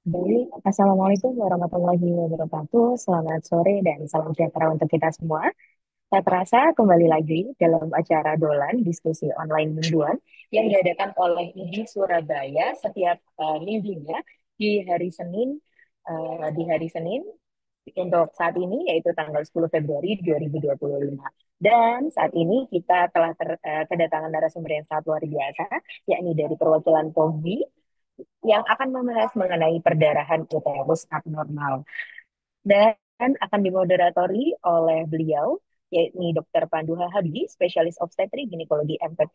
Baik, Assalamualaikum warahmatullahi wabarakatuh. Selamat sore dan salam sejahtera untuk kita semua. Tak terasa kembali lagi dalam acara Dolan, diskusi online mingguan yang diadakan oleh ID Surabaya setiap minggunya di hari Senin, untuk saat ini yaitu tanggal 10 Februari 2025. Dan saat ini kita telah kedatangan narasumber yang sangat luar biasa, yakni dari perwakilan POGI yang akan membahas mengenai perdarahan uterus abnormal dan akan dimoderatori oleh beliau, yakni Dr. Pandu Habi, spesialis obstetri ginekologi MPET.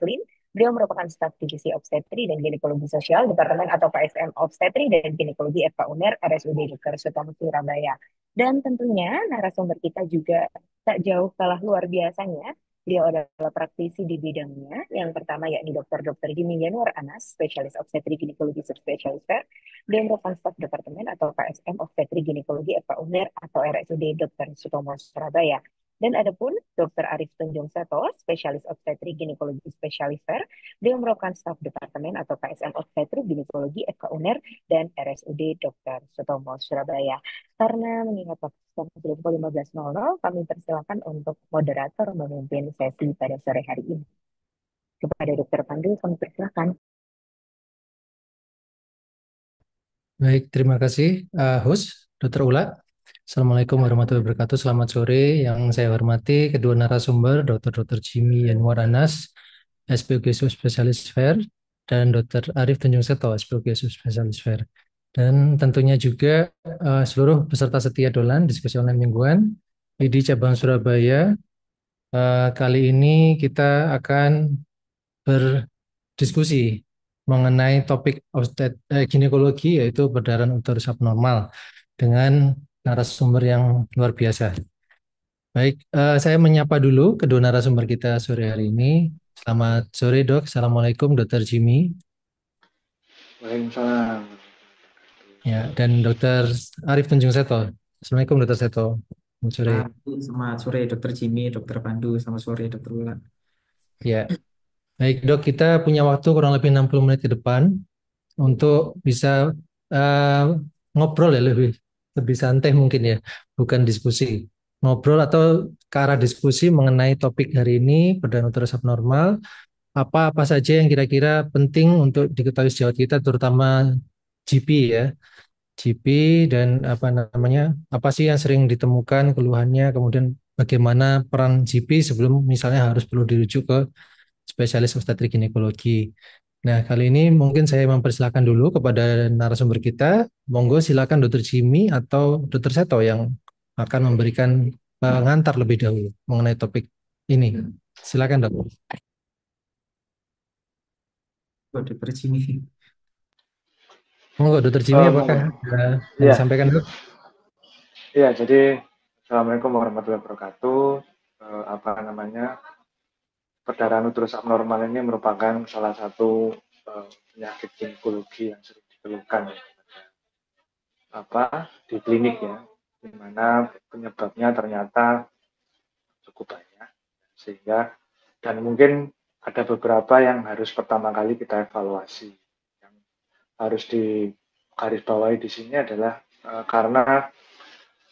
Beliau merupakan staf divisi obstetri dan ginekologi sosial Departemen atau PSM Obstetri dan Ginekologi FK UNER RSUD Dr. Sutomo Surabaya. Dan tentunya narasumber kita juga tak jauh kalah luar biasanya. Beliau adalah praktisi di bidangnya. Yang pertama yakni Dr. Jimmy Yanuar Anas, spesialis obstetri ginekologi subspesialis. Beliau merupakan staf departemen atau KSM Obstetri Ginekologi FK UNER atau RSUD Dr. Sutomo Surabaya. Dan ada pun Dr. Arif Tunjung Seto, spesialis obstetri ginekologi spesialister. Beliau merupakan staf departemen atau KSM Obstetri Ginekologi FK UNER dan RSUD Dr. Sutomo Surabaya. Karena mengingat waktu sudah pukul 15.00, kami persilakan untuk moderator memimpin sesi pada sore hari ini. Kepada Dr. Pandu, kami persilakan. Baik, terima kasih, host, Dr. Ula. Assalamualaikum warahmatullahi wabarakatuh. Selamat sore. Yang saya hormati kedua narasumber, Dr. Jimmy Yanwar Anas, SPOG Subspesialis FER, dan Dr. Arif Tanjung Seto, SPOG Subspesialis FER. Dan tentunya juga seluruh peserta setia Dolan, diskusi online mingguan, di cabang Surabaya. Kali ini kita akan berdiskusi mengenai topik ginekologi yaitu perdarahan uterus abnormal dengan narasumber yang luar biasa. Baik, saya menyapa dulu kedua narasumber kita sore hari ini. Selamat sore dok, Assalamualaikum Dr. Jimmy. Waalaikumsalam. Ya, dan Dr. Arif Tunjung Seto. Assalamualaikum Dr. Seto. Selamat sore. Selamat sore Dokter Jimmy, Dokter Pandu, selamat sore Dokter Ulan. Ya, baik dok, kita punya waktu kurang lebih 60 menit ke depan untuk bisa eh, ngobrol ya lebih lebih santai mungkin ya, bukan diskusi. Ngobrol atau ke arah diskusi mengenai topik hari ini, perdana uterus abnormal, apa-apa saja yang kira-kira penting untuk diketahui sejawat kita, terutama GP ya. GP dan apa namanya, apa sih yang sering ditemukan keluhannya, kemudian bagaimana peran GP sebelum misalnya harus perlu dirujuk ke spesialis obstetrik ginekologi. Nah, kali ini mungkin saya mempersilakan dulu kepada narasumber kita. Monggo silakan Dr. Jimmy atau Dr. Seto yang akan memberikan pengantar lebih dahulu mengenai topik ini. Silakan, Dok. Dokter Jimmy. Monggo Dr. Jimmy apakah Monggo. ada yang Ya, disampaikan, Dok? ya. Jadi Assalamualaikum warahmatullahi wabarakatuh. Apa namanya, perdarahan uterus abnormal ini merupakan salah satu penyakit ginekologi yang sering dikeluhkan ya, di klinik ya, di mana penyebabnya ternyata cukup banyak, sehingga dan mungkin ada beberapa yang harus pertama kali kita evaluasi. Yang harus digarisbawahi di sini adalah karena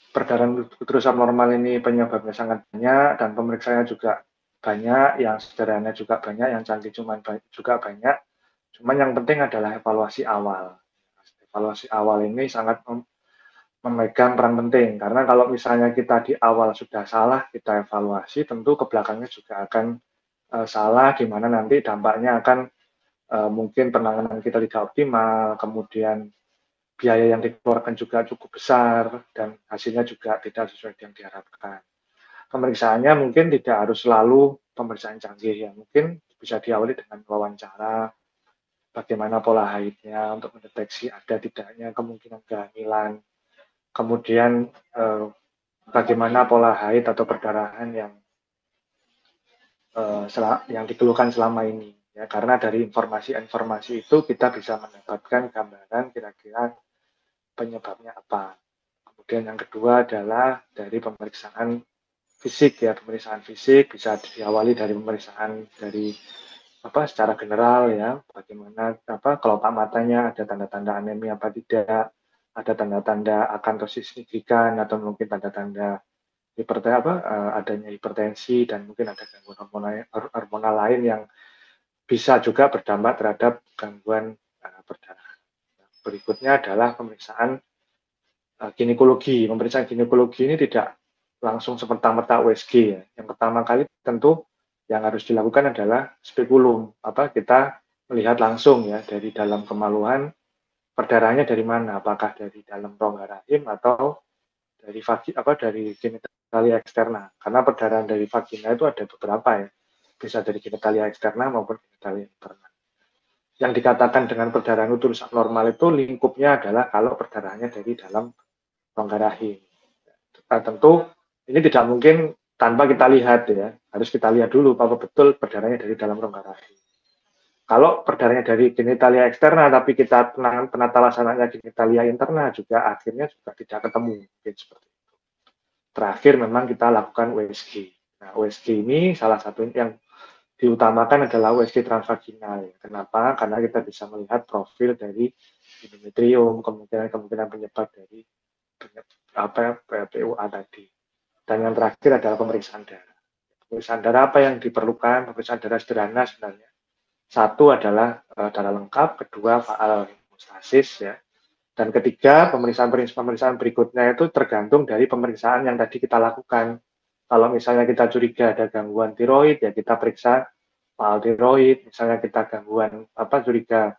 perdarahan uterus abnormal ini penyebabnya sangat banyak dan pemeriksaannya juga banyak, yang sederhana juga banyak, yang canggih juga banyak. Cuman yang penting adalah evaluasi awal. Evaluasi awal ini sangat memegang peran penting karena kalau misalnya kita di awal sudah salah kita evaluasi, tentu ke belakangnya juga akan salah, di mana nanti dampaknya akan mungkin penanganan kita tidak optimal, kemudian biaya yang dikeluarkan juga cukup besar, dan hasilnya juga tidak sesuai yang diharapkan. Pemeriksaannya mungkin tidak harus selalu pemeriksaan canggih ya, mungkin bisa diawali dengan wawancara, bagaimana pola haidnya untuk mendeteksi ada tidaknya kemungkinan kehamilan, kemudian bagaimana pola haid atau perdarahan yang dikeluhkan selama ini. Ya, karena dari informasi-informasi itu kita bisa mendapatkan gambaran kira-kira penyebabnya apa. Kemudian yang kedua adalah dari pemeriksaan fisik ya, pemeriksaan fisik bisa diawali dari pemeriksaan dari secara general ya, bagaimana kelopak matanya, ada tanda-tanda anemia apa tidak, ada tanda-tanda akantosis signifikan atau mungkin tanda-tanda adanya hipertensi dan mungkin ada gangguan hormonal lain yang bisa juga berdampak terhadap gangguan perdarahan. Berikutnya adalah pemeriksaan ginekologi. Pemeriksaan ginekologi ini tidak langsung semerta-merta USG ya. Yang pertama kali tentu yang harus dilakukan adalah spekulum. Kita melihat langsung ya dari dalam kemaluan perdarahannya dari mana? Apakah dari dalam rongga rahim atau dari genitalia eksterna? Karena perdarahan dari vagina itu ada beberapa ya. Bisa dari genitalia eksterna maupun genitalia interna. Yang dikatakan dengan perdarahan uterus abnormal itu lingkupnya adalah kalau perdarahannya dari dalam rongga rahim. Tentu ini tidak mungkin tanpa kita lihat ya. Harus kita lihat dulu bahwa betul perdarahannya dari dalam rongga rahim. Kalau perdarahannya dari genitalia eksterna tapi kita penata laksananya genitalia interna juga akhirnya juga tidak ketemu. Mungkin seperti itu. Terakhir memang kita lakukan USG. Nah, USG ini salah satu yang diutamakan adalah USG transvaginal. Kenapa? Karena kita bisa melihat profil dari endometrium, kemungkinan penyebab dari PUA tadi. Dan yang terakhir adalah pemeriksaan darah. Pemeriksaan darah apa yang diperlukan? Pemeriksaan darah sederhana sebenarnya. Satu adalah darah lengkap, kedua faal hemostasis ya. Dan ketiga, pemeriksaan berikutnya itu tergantung dari pemeriksaan yang tadi kita lakukan. Kalau misalnya kita curiga ada gangguan tiroid, ya kita periksa faal tiroid. Misalnya kita curiga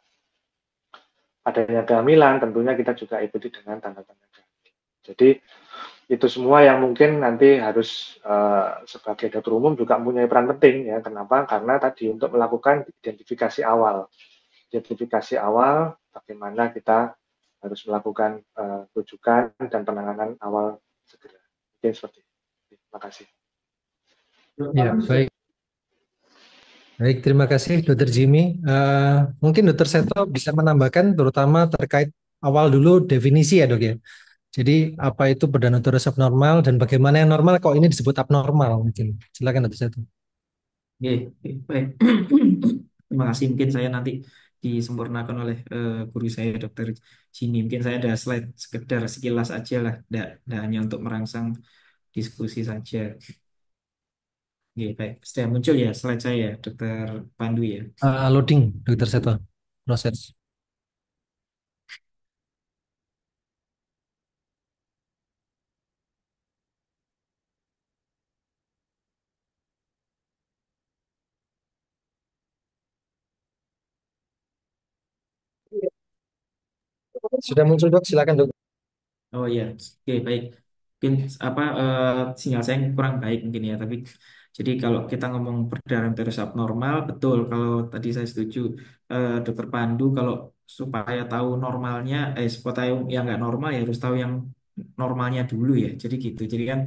adanya kehamilan, tentunya kita juga ikuti dengan tanda-tanda kehamilan. Jadi itu semua yang mungkin nanti harus sebagai dokter umum juga mempunyai peran penting ya. Kenapa? Karena tadi untuk melakukan identifikasi awal. Identifikasi awal bagaimana kita harus melakukan rujukan dan penanganan awal segera. Mungkin seperti itu. Terima kasih. Ya, baik. Baik, terima kasih Dokter Jimmy. Mungkin Dokter Seto bisa menambahkan terutama terkait awal dulu definisi ya dok ya. Jadi apa itu perdana uterus abnormal dan bagaimana yang normal kok ini disebut abnormal mungkin. Silakan Dokter Seto. Oke, baik. Terima kasih. Mungkin saya nanti disempurnakan oleh guru saya, Dokter Jimmy. Mungkin saya ada slide sekedar sekilas aja lah, tidak hanya untuk merangsang diskusi saja. Oke, baik. Sudah muncul ya slide saya, Dokter Pandu ya. Loading Dokter Seto. Proses. Sudah muncul dok, silakan dok. Oh iya, oke baik. Mungkin sinyal saya kurang baik mungkin ya. Tapi jadi kalau kita ngomong perdarahan terus abnormal, betul. Kalau tadi saya setuju, Dokter Pandu kalau supaya tahu normalnya, supaya tahu yang nggak normal ya harus tahu yang normalnya dulu ya. Jadi gitu. Jadi kan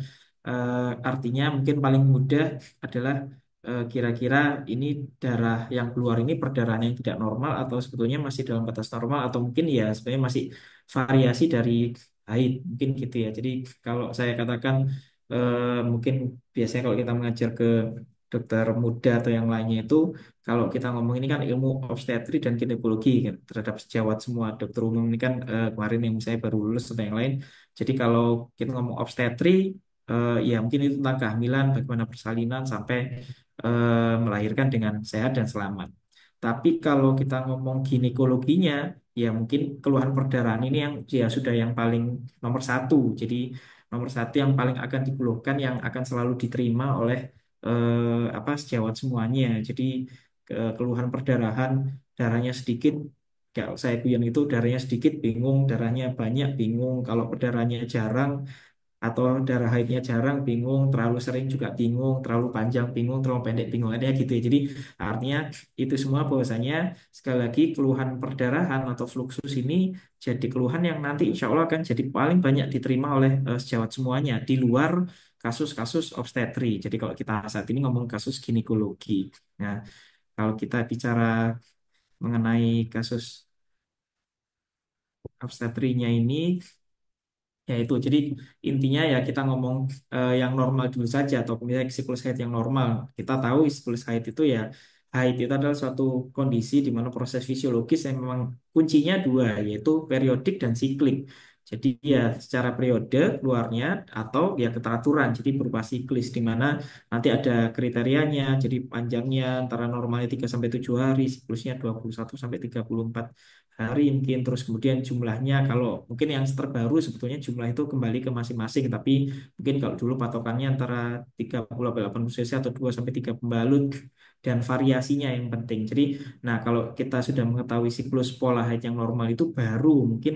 artinya mungkin paling mudah adalah kira-kira ini darah yang keluar ini perdarahan yang tidak normal atau sebetulnya masih dalam batas normal atau mungkin ya sebenarnya masih variasi dari haid mungkin gitu ya. Jadi kalau saya katakan mungkin biasanya kalau kita mengajar ke dokter muda atau yang lainnya itu kalau kita ngomong ini kan ilmu obstetri dan ginekologi kan terhadap sejawat semua dokter umum ini kan kemarin yang saya baru lulus atau yang lain. Jadi kalau kita ngomong obstetri ya mungkin itu tentang kehamilan, bagaimana persalinan sampai melahirkan dengan sehat dan selamat. Tapi kalau kita ngomong ginekologinya, ya mungkin keluhan perdarahan ini yang ya sudah yang paling nomor satu. Jadi nomor satu yang paling akan dikeluhkan, yang akan selalu diterima oleh sejawat semuanya. Jadi keluhan perdarahan, darahnya sedikit. Kalau saya guyon itu darahnya sedikit bingung, darahnya banyak bingung. Kalau perdarahannya jarang atau darah haidnya jarang bingung, terlalu sering juga bingung, terlalu panjang bingung, terlalu pendek bingung, ada gitu ya. Jadi artinya itu semua bahwasanya sekali lagi keluhan perdarahan atau fluksus ini jadi keluhan yang nanti insya Allah akan jadi paling banyak diterima oleh sejawat semuanya di luar kasus-kasus obstetri. Jadi kalau kita saat ini ngomong kasus ginekologi. Nah, kalau kita bicara mengenai kasus obstetrinya ini ya itu, jadi intinya ya kita ngomong yang normal dulu saja atau misalnya siklus haid yang normal. Kita tahu siklus haid itu ya haid itu adalah suatu kondisi di mana proses fisiologis yang memang kuncinya dua yaitu periodik dan siklik. Jadi ya secara periode keluarnya atau ya keteraturan, jadi berupa siklis di mana nanti ada kriterianya, jadi panjangnya antara normalnya 3 sampai 7 hari, siklusnya 21 sampai 34 hari mungkin, terus kemudian jumlahnya kalau mungkin yang terbaru sebetulnya jumlah itu kembali ke masing-masing, tapi mungkin kalau dulu patokannya antara 30 sampai 80 cc atau 2 sampai 3 pembalut dan variasinya yang penting. Jadi nah kalau kita sudah mengetahui siklus pola haid yang normal itu baru mungkin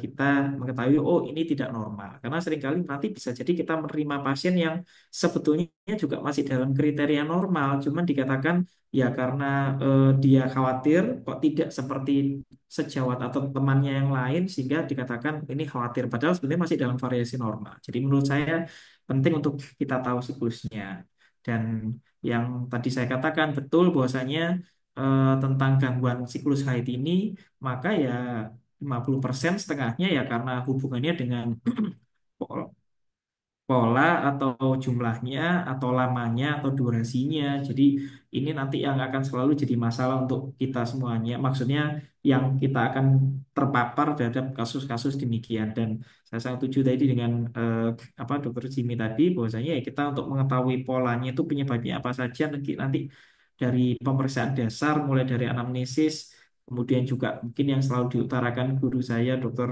kita mengetahui oh ini tidak normal karena seringkali nanti bisa jadi kita menerima pasien yang sebetulnya juga masih dalam kriteria normal cuman dikatakan ya karena dia khawatir kok tidak seperti sejawat atau temannya yang lain sehingga dikatakan ini khawatir padahal sebenarnya masih dalam variasi normal. Jadi menurut saya penting untuk kita tahu siklusnya dan yang tadi saya katakan betul bahwasanya tentang gangguan siklus haid ini maka ya 50% setengahnya ya karena hubungannya dengan pola atau jumlahnya atau lamanya atau durasinya. Jadi ini nanti yang akan selalu jadi masalah untuk kita semuanya. Maksudnya yang kita akan terpapar terhadap kasus-kasus demikian. Dan saya sangat setuju tadi dengan apa Dokter Jimmy tadi bahwasanya ya kita untuk mengetahui polanya itu penyebabnya apa saja nanti dari pemeriksaan dasar mulai dari anamnesis kemudian juga mungkin yang selalu diutarakan guru saya Dokter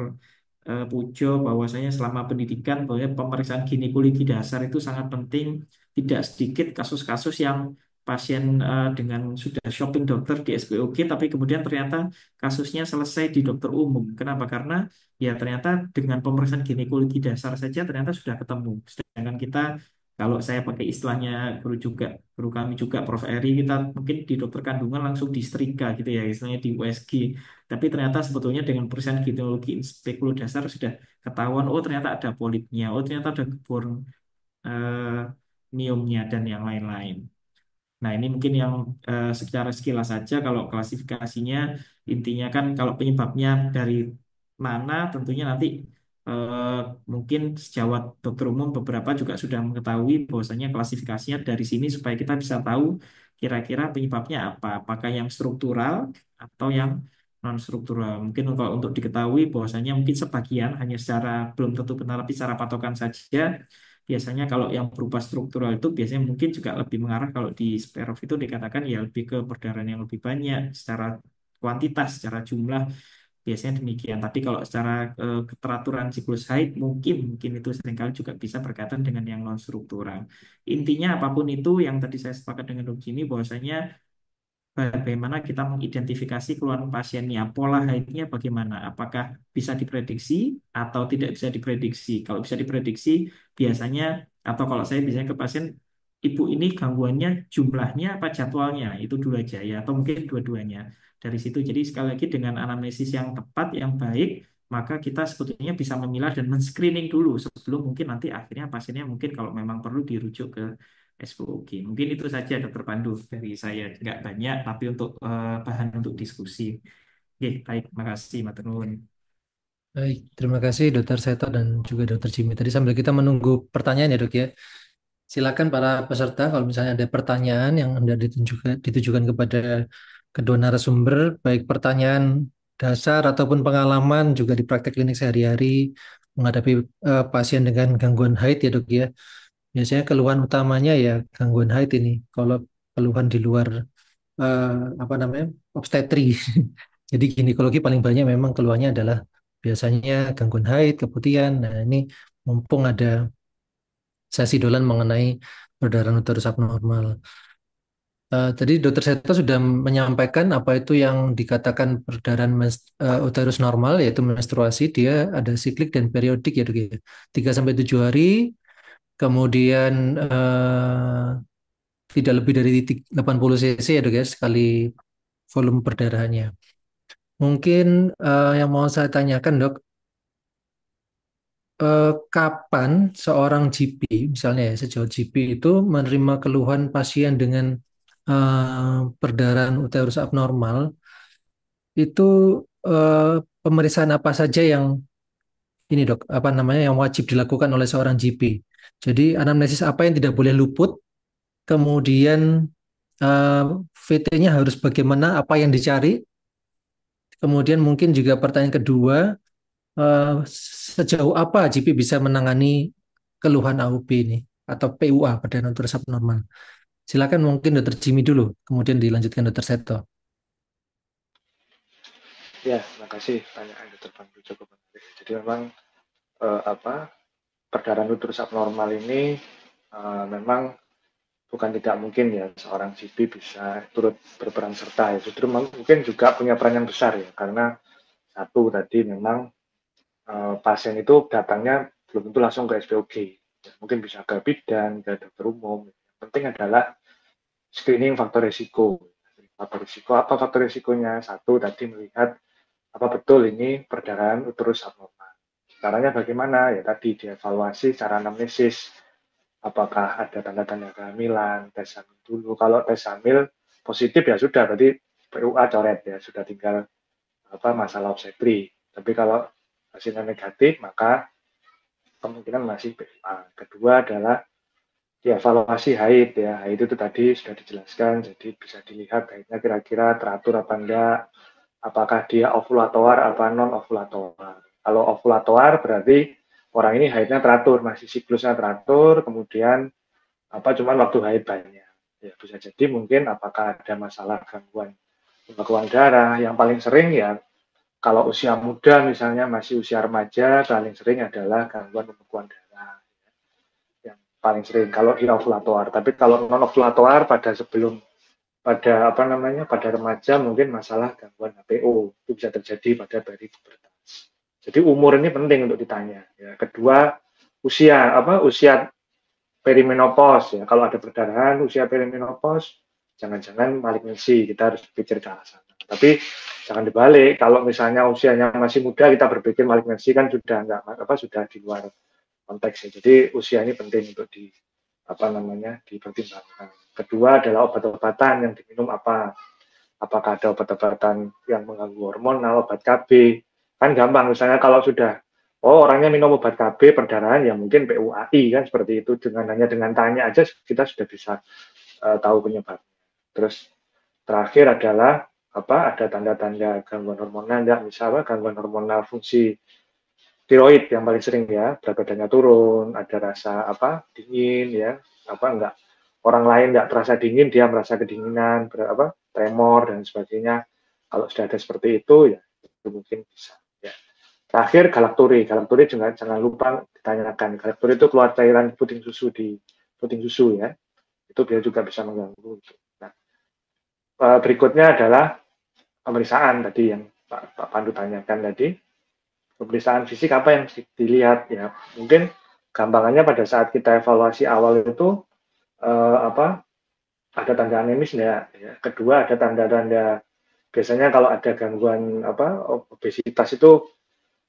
Pujo bahwasanya selama pendidikan bahwa pemeriksaan ginekologi dasar itu sangat penting. Tidak sedikit kasus-kasus yang pasien dengan sudah shopping dokter di SPOG tapi kemudian ternyata kasusnya selesai di dokter umum. Kenapa? Karena ya ternyata dengan pemeriksaan ginekologi dasar saja ternyata sudah ketemu. Sedangkan kita kalau saya pakai istilahnya guru kami juga Prof Eri kita mungkin di dokter kandungan langsung distrika gitu ya istilahnya di USG. Tapi ternyata sebetulnya dengan persen gineologi spekul dasar sudah ketahuan, oh ternyata ada polipnya, oh ternyata ada gebor eh, miomnya dan yang lain-lain. Nah, ini mungkin yang secara sekilas saja kalau klasifikasinya intinya kan kalau penyebabnya dari mana tentunya nanti eh, mungkin sejawat dokter umum beberapa juga sudah mengetahui bahwasanya klasifikasinya dari sini supaya kita bisa tahu kira-kira penyebabnya apa, apakah yang struktural atau yang non struktural. Mungkin kalau untuk diketahui bahwasanya mungkin sebagian hanya secara belum tentu benar tapi secara patokan saja. Biasanya kalau yang berupa struktural itu biasanya mungkin juga lebih mengarah kalau di Sperov itu dikatakan ya lebih ke perdarahan yang lebih banyak secara kuantitas, secara jumlah biasanya demikian. Tapi kalau secara keteraturan siklus haid mungkin itu seringkali juga bisa berkaitan dengan yang non struktural. Intinya apapun itu yang tadi saya sepakat dengan Dr. Jimmy bahwasanya bagaimana kita mengidentifikasi keluhan pasiennya, pola haidnya bagaimana, apakah bisa diprediksi atau tidak bisa diprediksi. Kalau bisa diprediksi, biasanya, atau kalau saya biasanya ke pasien, ibu ini gangguannya jumlahnya apa jadwalnya, itu dulu aja ya, atau mungkin dua-duanya. Dari situ, jadi sekali lagi dengan anamnesis yang tepat, yang baik, maka kita sebetulnya bisa memilah dan men-screening dulu sebelum mungkin nanti akhirnya pasiennya mungkin kalau memang perlu dirujuk ke SPOG. Mungkin itu saja Dokter Pandu dari saya. Nggak banyak, tapi untuk bahan untuk diskusi. Oke, baik. Makasih, Matur nuwun. Baik, terima kasih Dokter Seto dan juga Dokter Jimmy. Tadi sambil kita menunggu pertanyaan ya dok ya. Silakan para peserta kalau misalnya ada pertanyaan yang hendak ditujukan kepada kedua narasumber, baik pertanyaan dasar ataupun pengalaman juga di praktek klinik sehari-hari menghadapi pasien dengan gangguan haid ya dok ya. Biasanya keluhan utamanya ya gangguan haid ini. Kalau keluhan di luar eh, apa namanya obstetri. Jadi ginekologi paling banyak memang keluhannya adalah biasanya gangguan haid, keputihan. Nah ini mumpung ada sesi dolan mengenai perdarahan uterus abnormal. Tadi Dokter Seto sudah menyampaikan apa itu yang dikatakan perdarahan uterus normal yaitu menstruasi. Dia ada siklik dan periodik ya dok ya. 3 sampai 7 hari, kemudian tidak lebih dari 80 cc ya dok ya sekali volume perdarahannya. Mungkin yang mau saya tanyakan dok, kapan seorang GP, misalnya ya sejauh GP itu menerima keluhan pasien dengan perdarahan uterus abnormal, itu eh, pemeriksaan apa saja yang ini dok, apa namanya yang wajib dilakukan oleh seorang GP? Jadi anamnesis apa yang tidak boleh luput, kemudian eh, VT-nya harus bagaimana, apa yang dicari, kemudian mungkin juga pertanyaan kedua, eh, sejauh apa GP bisa menangani keluhan AUB ini atau PUA perdarahan uterus abnormal? Silakan mungkin Dokter Jimmy dulu, kemudian dilanjutkan Dokter Seto. Ya, terima kasih pertanyaan Dokter Pandu cukup menarik. Jadi memang perdarahan uterus abnormal ini memang bukan tidak mungkin ya seorang GP bisa turut berperan serta ya. Justru mungkin juga punya peran yang besar ya karena satu tadi memang pasien itu datangnya belum tentu langsung ke SPOG. Ya, mungkin bisa ke bidan, ke dokter umum. Yang penting adalah screening faktor risiko. Faktor risiko apa faktor risikonya? Satu tadi melihat apa betul ini perdarahan uterus abnormal. Caranya bagaimana? Ya tadi dievaluasi secara anamnesis. Apakah ada tanda-tanda kehamilan, tes hamil dulu. Kalau tes hamil positif ya sudah, berarti PUA coret ya, sudah tinggal masalah obstetri. Tapi kalau hasilnya negatif, maka kemungkinan masih PUA. Kedua adalah dievaluasi haid ya. Haid itu tadi sudah dijelaskan, jadi bisa dilihat haidnya kira-kira teratur apa enggak, apakah dia ovulator apa non ovulator. Kalau ovulator berarti orang ini haidnya teratur, masih siklusnya teratur, kemudian cuman waktu haid banyak. Ya bisa jadi mungkin apakah ada masalah gangguan pembekuan darah. Yang paling sering ya kalau usia muda misalnya masih usia remaja paling sering adalah gangguan pembekuan darah yang paling sering kalau di ovulator. Tapi kalau non ovulator pada remaja mungkin masalah gangguan HPO itu bisa terjadi pada bayi pubertas. Jadi umur ini penting untuk ditanya. Ya. Kedua usia perimenopause ya. Kalau ada perdarahan usia perimenopause, jangan-jangan malignansi, kita harus pikir ke arah sana. Tapi jangan dibalik, kalau misalnya usianya masih muda kita berpikir malignansi kan sudah enggak sudah di luar konteks ya. Jadi usia ini penting untuk dipertimbangkan. Kedua adalah obat-obatan yang diminum apa? Apakah ada obat-obatan yang mengganggu hormonal, obat KB? Kan gampang, misalnya kalau sudah orangnya minum obat KB perdarahan ya mungkin PUAI kan seperti itu hanya dengan tanya aja kita sudah bisa tahu penyebabnya. Terus terakhir adalah ada tanda-tanda gangguan hormonal enggak, misalnya gangguan hormonal fungsi tiroid yang paling sering ya, berat badannya turun, ada rasa dingin ya, enggak orang lain enggak terasa dingin, dia merasa kedinginan, tremor dan sebagainya. Kalau sudah ada seperti itu ya itu mungkin bisa ya. Terakhir galakturi juga jangan lupa ditanyakan. Galakturi itu keluar cairan puting susu ya. Itu dia juga bisa mengganggu. Nah, berikutnya adalah pemeriksaan tadi yang Pak Pandu tanyakan tadi. Pemeriksaan fisik apa yang dilihat ya? Mungkin gampangannya pada saat kita evaluasi awal itu ada tanda anemis enggak? Ya. Kedua ada tanda-tanda biasanya kalau ada gangguan obesitas itu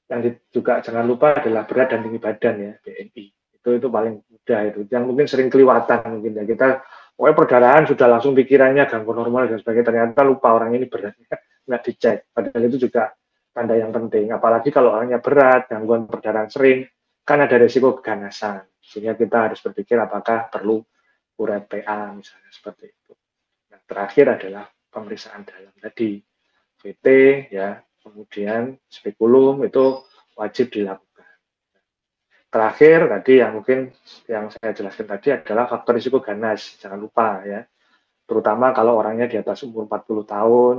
yang juga jangan lupa adalah berat dan tinggi badan ya, BMI. Itu paling mudah itu. Yang mungkin sering kelewatan mungkin ya. Kita perdarahan sudah langsung pikirannya gangguan hormonal dan sebagainya. Ternyata lupa orang ini beratnya nggak dicek. Padahal itu juga tanda yang penting. Apalagi kalau orangnya berat, gangguan perdarahan sering, kan ada resiko keganasan. Sehingga kita harus berpikir apakah perlu uret PA misalnya seperti itu. Yang terakhir adalah pemeriksaan dalam tadi. VT ya, kemudian spekulum itu wajib dilakukan. Terakhir tadi yang mungkin yang saya jelaskan tadi adalah faktor risiko ganas, jangan lupa ya. Terutama kalau orangnya di atas umur 40 tahun,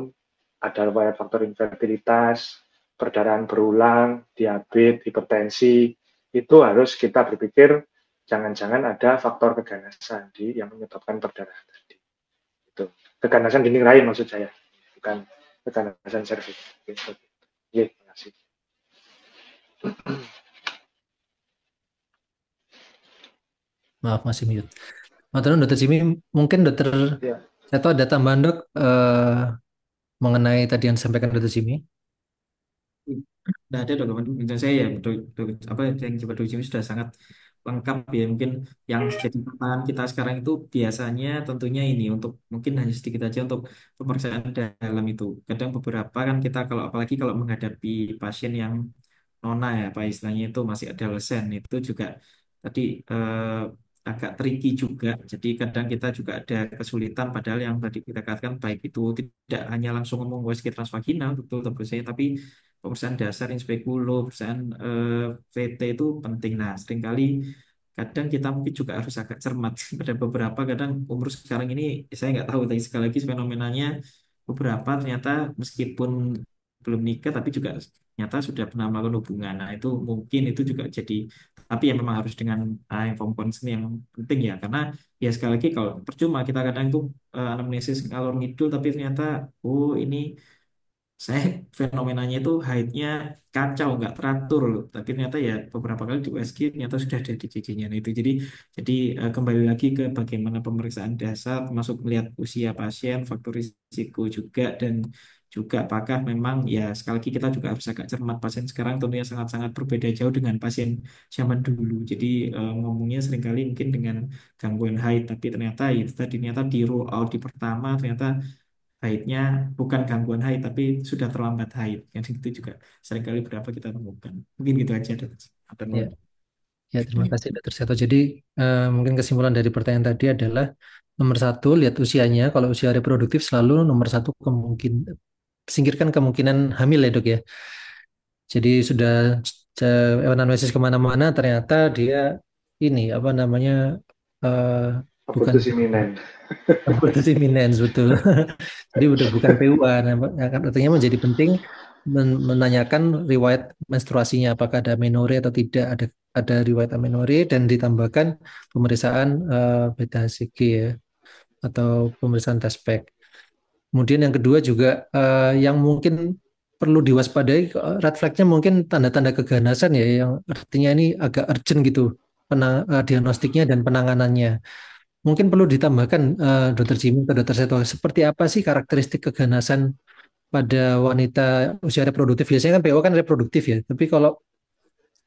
ada riwayat faktor infertilitas, perdarahan berulang, diabetes, hipertensi, itu harus kita berpikir jangan-jangan ada faktor keganasan yang menyebabkan perdarahan tadi. Itu. Keganasan dinding rahim maksud saya, bukan keganasan serviks. Gitu. Terima kasih. Maaf masih mute. Maturnuun Dokter Jimmy, mungkin Dokter Ya. Seto ada tambahan dok mengenai tadi yang disampaikan Dokter Jimmy. Nah, ada dokumen menurut saya ya apa yang coba Jimmy sudah sangat lengkap ya. Mungkin yang jadi pertanyaan kita sekarang itu biasanya tentunya ini untuk mungkin hanya sedikit aja untuk pemeriksaan dalam itu. Kadang beberapa kan kita kalau apalagi kalau menghadapi pasien yang nona ya, apa istilahnya itu masih adolesen itu juga tadi agak tricky juga. Jadi kadang kita juga ada kesulitan padahal yang tadi kita katakan baik itu tidak hanya langsung ngomong USG transvaginal betul tentu saya tapi pemeriksaan dasar in speculo, pemeriksaan VT itu penting. Nah, seringkali kadang kita mungkin juga harus agak cermat. Pada beberapa kadang umur sekarang ini saya nggak tahu, tapi sekali lagi fenomenanya beberapa ternyata meskipun belum nikah tapi juga ternyata sudah pernah melakukan hubungan. Nah, itu mungkin itu juga jadi, tapi ya memang harus dengan informed consent yang penting ya, karena ya sekali lagi kalau percuma kita kadang itu anamnesis ngalor ngidul tapi ternyata oh ini saya fenomenanya itu haidnya kacau nggak teratur loh, tapi ternyata ya beberapa kali di USG ternyata sudah ada DCC-nya. Nah, itu jadi kembali lagi ke bagaimana pemeriksaan dasar termasuk melihat usia pasien, faktor risiko juga, dan juga apakah memang ya sekali lagi kita juga harus agak cermat, pasien sekarang tentunya sangat-sangat berbeda jauh dengan pasien zaman dulu. Jadi ngomongnya seringkali mungkin dengan gangguan haid tapi ternyata ya itu tadi ternyata di rule out di pertama ternyata haidnya bukan gangguan haid tapi sudah terlambat haid. Yang itu juga seringkali berapa kita temukan. Mungkin gitu aja, Dok. Atau Ya, ya terima kasih Dr. Seto. Jadi mungkin kesimpulan dari pertanyaan tadi adalah nomor satu, lihat usianya. Kalau usia reproduktif selalu nomor satu singkirkan kemungkinan hamil ya dok ya. Jadi sudah anamnesis kemana-mana ternyata dia ini apa namanya eh, bukan Abortus iminen. abortus imminens betul. Jadi udah bukan PUA. Nah, artinya menjadi penting menanyakan riwayat menstruasinya apakah ada amenorrhea atau tidak, ada riwayat amenorrhea dan ditambahkan pemeriksaan beta HCG ya atau pemeriksaan tespek. Kemudian yang kedua juga yang mungkin perlu diwaspadai, red flag-nya mungkin tanda-tanda keganasan ya, yang artinya ini agak urgent gitu, diagnostiknya dan penanganannya. Mungkin perlu ditambahkan Dokter Jimmy atau Dokter Seto, seperti apa sih karakteristik keganasan pada wanita usia reproduktif? Biasanya kan PO kan reproduktif ya, tapi kalau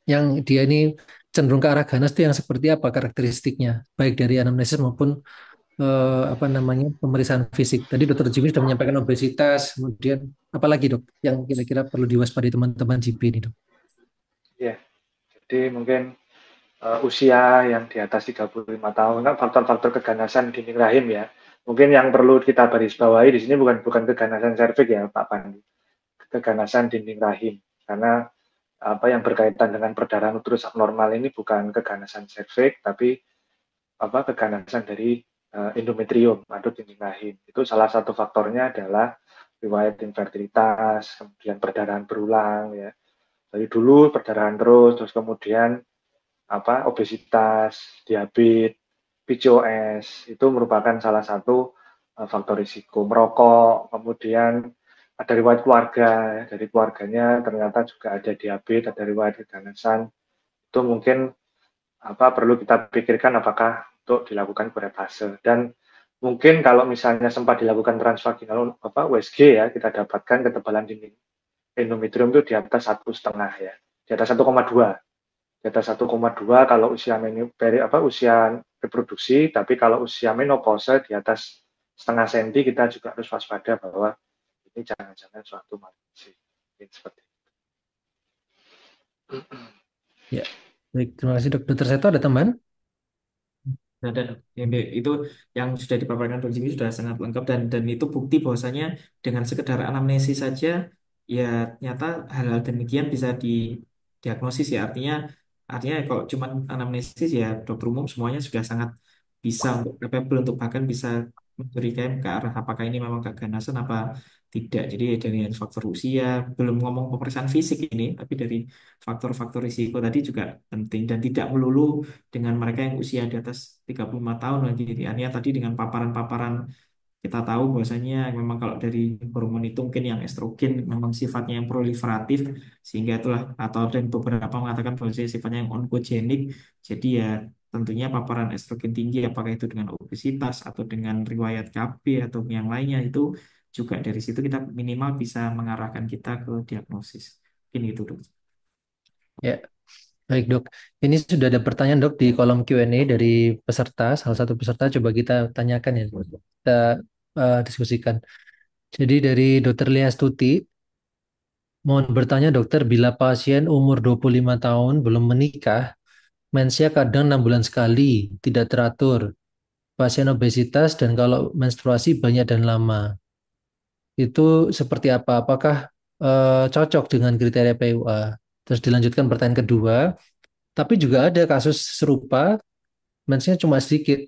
yang dia ini cenderung ke arah ganas itu yang seperti apa karakteristiknya, baik dari anamnesis maupun apa namanya pemeriksaan fisik. Tadi Dokter Jimmy sudah menyampaikan obesitas, kemudian apalagi dok yang kira-kira perlu diwaspadai teman-teman GP ini dok? Ya, jadi mungkin usia yang di atas 35 tahun kan faktor-faktor keganasan dinding rahim ya. Mungkin yang perlu kita garis bawahi di sini bukan keganasan serviks ya Pak Pandi, keganasan dinding rahim. Karena apa yang berkaitan dengan perdarahan uterus abnormal ini bukan keganasan serviks tapi apa keganasan dari endometrium atau dinding rahim. Itu salah satu faktornya adalah riwayat infertilitas, kemudian perdarahan berulang ya. Dari dulu perdarahan terus kemudian apa obesitas, diabetes, PCOS itu merupakan salah satu faktor risiko. Merokok, kemudian ada riwayat keluarga, ya, dari keluarganya ternyata juga ada diabetes, ada riwayat keganasan. Itu mungkin apa perlu kita pikirkan apakah untuk dilakukan kuretase. Dan mungkin kalau misalnya sempat dilakukan transvaginal apa USG ya, kita dapatkan ketebalan dinding endometrium itu di atas 1,5 ya, di atas 1,2, di atas 1,2 kalau usia usia reproduksi, tapi kalau usia menopause di atas setengah senti kita juga harus waspada bahwa ini jangan-jangan suatu malignansi. Seperti itu. Ya, baik terima kasih dok. Dokter Seto ada tambahan? Nah, dan itu yang sudah dipaparkan Dr. Jimmy sudah sangat lengkap, dan itu bukti bahwasanya dengan sekedar anamnesis saja ya ternyata hal-hal demikian bisa didiagnosis ya, artinya kalau cuma anamnesis ya dokter umum semuanya sudah sangat bisa untuk capable untuk bahkan bisa memberikan ke arah apakah ini memang keganasan apa tidak. Jadi dari faktor usia, belum ngomong pemeriksaan fisik ini, tapi dari faktor-faktor risiko tadi juga penting, dan tidak melulu dengan mereka yang usia di atas 35 tahun lagi. Artinya tadi dengan paparan-paparan kita tahu bahwasanya memang kalau dari hormon itu mungkin yang estrogen memang sifatnya yang proliferatif, sehingga itulah, atau dan beberapa mengatakan bahwa sifatnya yang onkogenik. Jadi ya tentunya paparan estrogen tinggi apakah itu dengan obesitas atau dengan riwayat KB atau yang lainnya, itu juga dari situ kita minimal bisa mengarahkan kita ke diagnosis. Ini itu dok. Ya, baik dok. Ini sudah ada pertanyaan dok di kolom Q&A dari peserta. Salah satu peserta coba kita tanyakan ya, kita diskusikan. Jadi dari Dokter Lia Stuti, mohon bertanya dokter, bila pasien umur 25 tahun belum menikah, mensnya kadang 6 bulan sekali, tidak teratur. Pasien obesitas dan kalau menstruasi banyak dan lama. Itu seperti apa? Apakah cocok dengan kriteria PUA. Terus dilanjutkan pertanyaan kedua, tapi juga ada kasus serupa, mensnya cuma sedikit.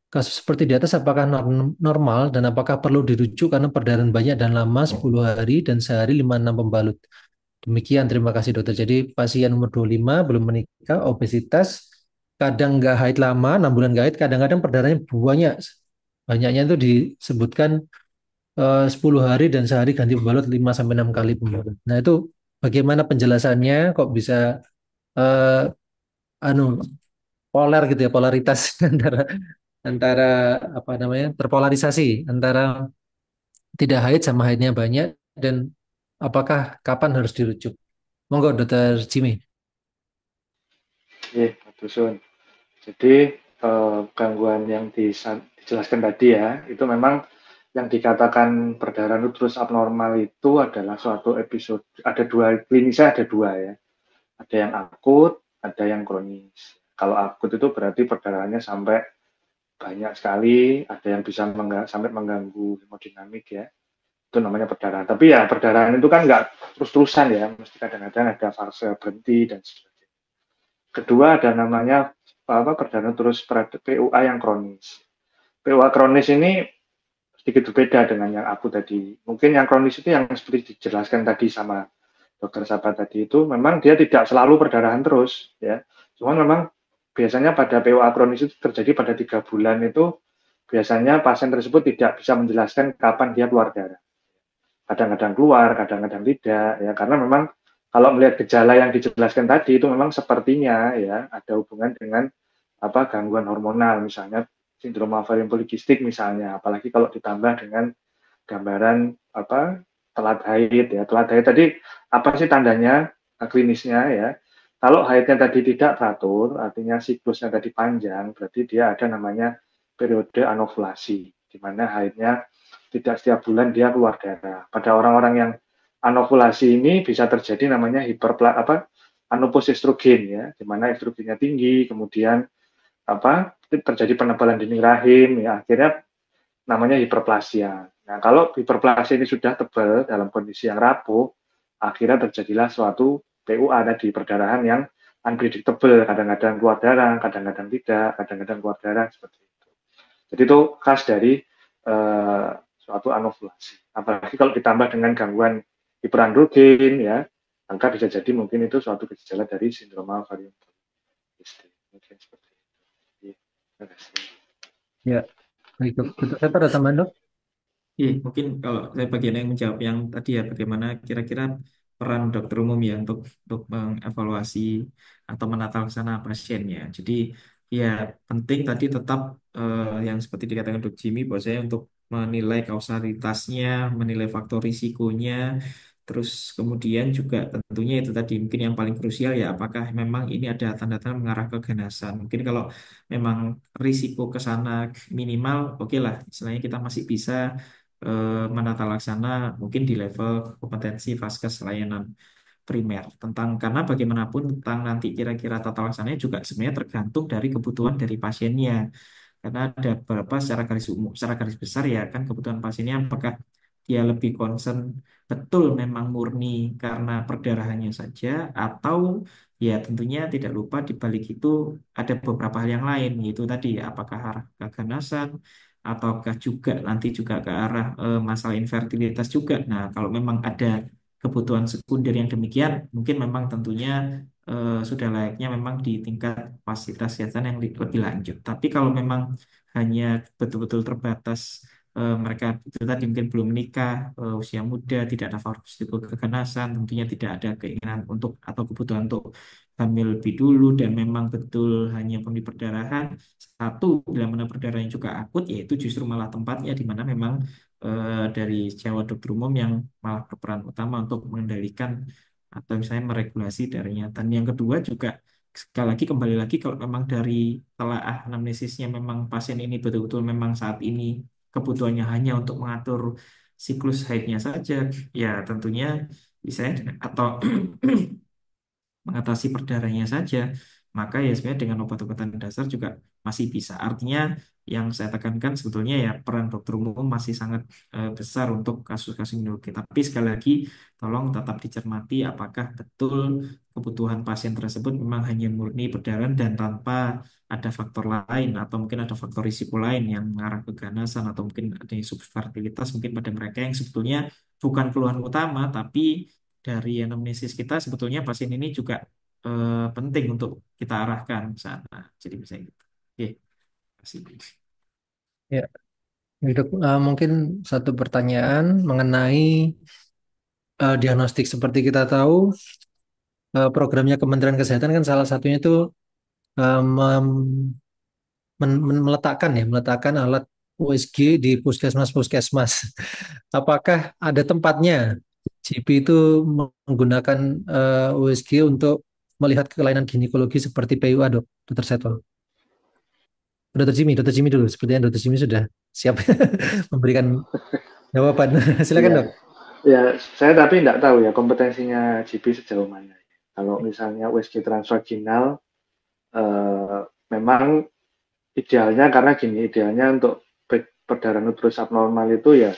Kasus seperti di atas apakah normal dan apakah perlu dirujuk karena perdarahan banyak dan lama 10 hari dan sehari 5-6 pembalut. Demikian, terima kasih dokter. Jadi pasien umur 25 belum menikah, obesitas, kadang nggak haid lama, 6 bulan nggak haid, kadang-kadang perdarahannya banyak. Banyaknya itu disebutkan 10 hari dan sehari ganti pembalut 5 sampai 6 kali pembalut. Nah, itu bagaimana penjelasannya kok bisa eh, anu polar gitu ya, polaritas antara antara apa namanya? Terpolarisasi antara tidak haid sama haidnya banyak dan apakah kapan harus dirujuk? Monggo Dokter Jimmy. Iya, Pak Dusun. Jadi gangguan yang dijelaskan tadi ya, itu memang yang dikatakan perdarahan uterus abnormal itu adalah suatu episode, ada dua, klinisnya ada dua ya, ada yang akut, ada yang kronis. Kalau akut itu berarti perdarahannya sampai banyak sekali, ada yang bisa sampai mengganggu hemodinamik ya, itu namanya perdarahan. Tapi ya perdarahan itu kan nggak terus-terusan ya, mesti kadang-kadang ada fase berhenti dan sebagainya. Kedua ada namanya perdarahan terus PUA yang kronis. PUA kronis ini sedikit berbeda dengan yang akut tadi. Mungkin yang kronis itu yang seperti dijelaskan tadi sama dokter Sabat tadi itu memang dia tidak selalu perdarahan terus ya. Cuman memang biasanya pada PUA kronis itu terjadi pada 3 bulan itu biasanya pasien tersebut tidak bisa menjelaskan kapan dia keluar darah. Kadang-kadang keluar, kadang-kadang tidak ya karena memang kalau melihat gejala yang dijelaskan tadi itu memang sepertinya ya ada hubungan dengan gangguan hormonal misalnya sindrom ovarian polikistik misalnya apalagi kalau ditambah dengan gambaran telat haid ya. Telat haid tadi apa sih tandanya klinisnya ya? Kalau haidnya tadi tidak teratur, artinya siklusnya tadi panjang, berarti dia ada namanya periode anovulasi, di mana haidnya tidak setiap bulan dia keluar darah. Pada orang-orang yang anovulasi ini bisa terjadi namanya anopos estrogen ya, di mana estrogennya tinggi, kemudian terjadi penebalan dinding rahim ya, akhirnya namanya hiperplasia. Nah, kalau hiperplasia ini sudah tebal dalam kondisi yang rapuh, akhirnya terjadilah suatu PUA di perdarahan yang unpredictable, kadang-kadang keluar darah, kadang-kadang tidak, kadang-kadang keluar darah seperti itu. Jadi itu khas dari suatu anovulasi. Apalagi kalau ditambah dengan gangguan hiperandrogen ya, maka bisa jadi mungkin itu suatu gejala dari sindrom ovarian polycystic. Mungkin seperti itu. Terima kasih. Ya, baik dok. Dokter saya ada tambahan dok? Iya, mungkin kalau saya bagian yang menjawab yang tadi ya, bagaimana kira-kira peran dokter umum ya untuk mengevaluasi atau menata laksana pasiennya. Jadi ya penting tadi tetap yang seperti dikatakan Dok Jimmy bahwa saya untuk menilai kausalitasnya, menilai faktor risikonya, terus kemudian juga tentunya itu tadi mungkin yang paling krusial ya apakah memang ini ada tanda-tanda mengarah ke ganasan. Mungkin kalau memang risiko ke sana minimal, oke lah, istilahnya kita masih bisa menata laksana mungkin di level kompetensi vaskes layanan primer tentang karena bagaimanapun tentang nanti kira-kira tata laksananya juga sebenarnya tergantung dari kebutuhan dari pasiennya karena ada beberapa secara garis umum secara garis besar ya kan kebutuhan pasiennya apakah dia lebih concern betul memang murni karena perdarahannya saja atau ya tentunya tidak lupa di balik itu ada beberapa hal yang lain yaitu tadi ya apakah arah keganasan ataukah juga nanti juga ke arah masalah infertilitas juga. Nah, kalau memang ada kebutuhan sekunder yang demikian, mungkin memang tentunya sudah layaknya memang di tingkat fasilitas kesehatan yang lebih lanjut. Tapi kalau memang hanya betul-betul terbatas mereka itu tadi mungkin belum menikah, usia muda, tidak ada faktor risiko keganasan, tentunya tidak ada keinginan untuk atau kebutuhan untuk hamil lebih dulu dan memang betul hanya pemberi perdarahan. Satu, bila mana perdarahan yang juga akut, yaitu justru malah tempatnya di mana memang dari sewa dokter umum yang malah berperan utama untuk mengendalikan atau misalnya meregulasi darinya. Dan yang kedua juga sekali lagi kembali lagi kalau memang dari telaah anamnesisnya memang pasien ini betul-betul memang saat ini kebutuhannya hanya untuk mengatur siklus haidnya saja, ya tentunya bisa atau mengatasi perdarahannya saja maka ya sebenarnya dengan obat-obatan dasar juga masih bisa. Artinya yang saya tekankan sebetulnya ya peran dokter umum masih sangat besar untuk kasus-kasus ginekologi. Tapi sekali lagi tolong tetap dicermati apakah betul kebutuhan pasien tersebut memang hanya murni perdarahan dan tanpa ada faktor lain atau mungkin ada faktor risiko lain yang mengarah ke ganasan atau mungkin ada subfertilitas mungkin pada mereka yang sebetulnya bukan keluhan utama tapi dari anamnesis kita sebetulnya pasien ini juga penting untuk kita arahkan ke sana. Jadi bisa gitu. Oke, kasih. Ya, Dok, mungkin satu pertanyaan mengenai diagnostik. Seperti kita tahu, programnya Kementerian Kesehatan kan salah satunya itu meletakkan alat USG di puskesmas-puskesmas. Apakah ada tempatnya GP itu menggunakan USG untuk melihat kelainan ginekologi seperti PUA, Dok, Dokter Seto? Dokter Jimmy dulu. Sepertinya Dokter Jimmy sudah siap memberikan jawaban. Silakan, Iya, Dok. ya saya tapi tidak tahu ya kompetensinya GP sejauh mana. Kalau misalnya USG transvaginal, memang idealnya karena gini, idealnya untuk perdarahan uterus abnormal itu ya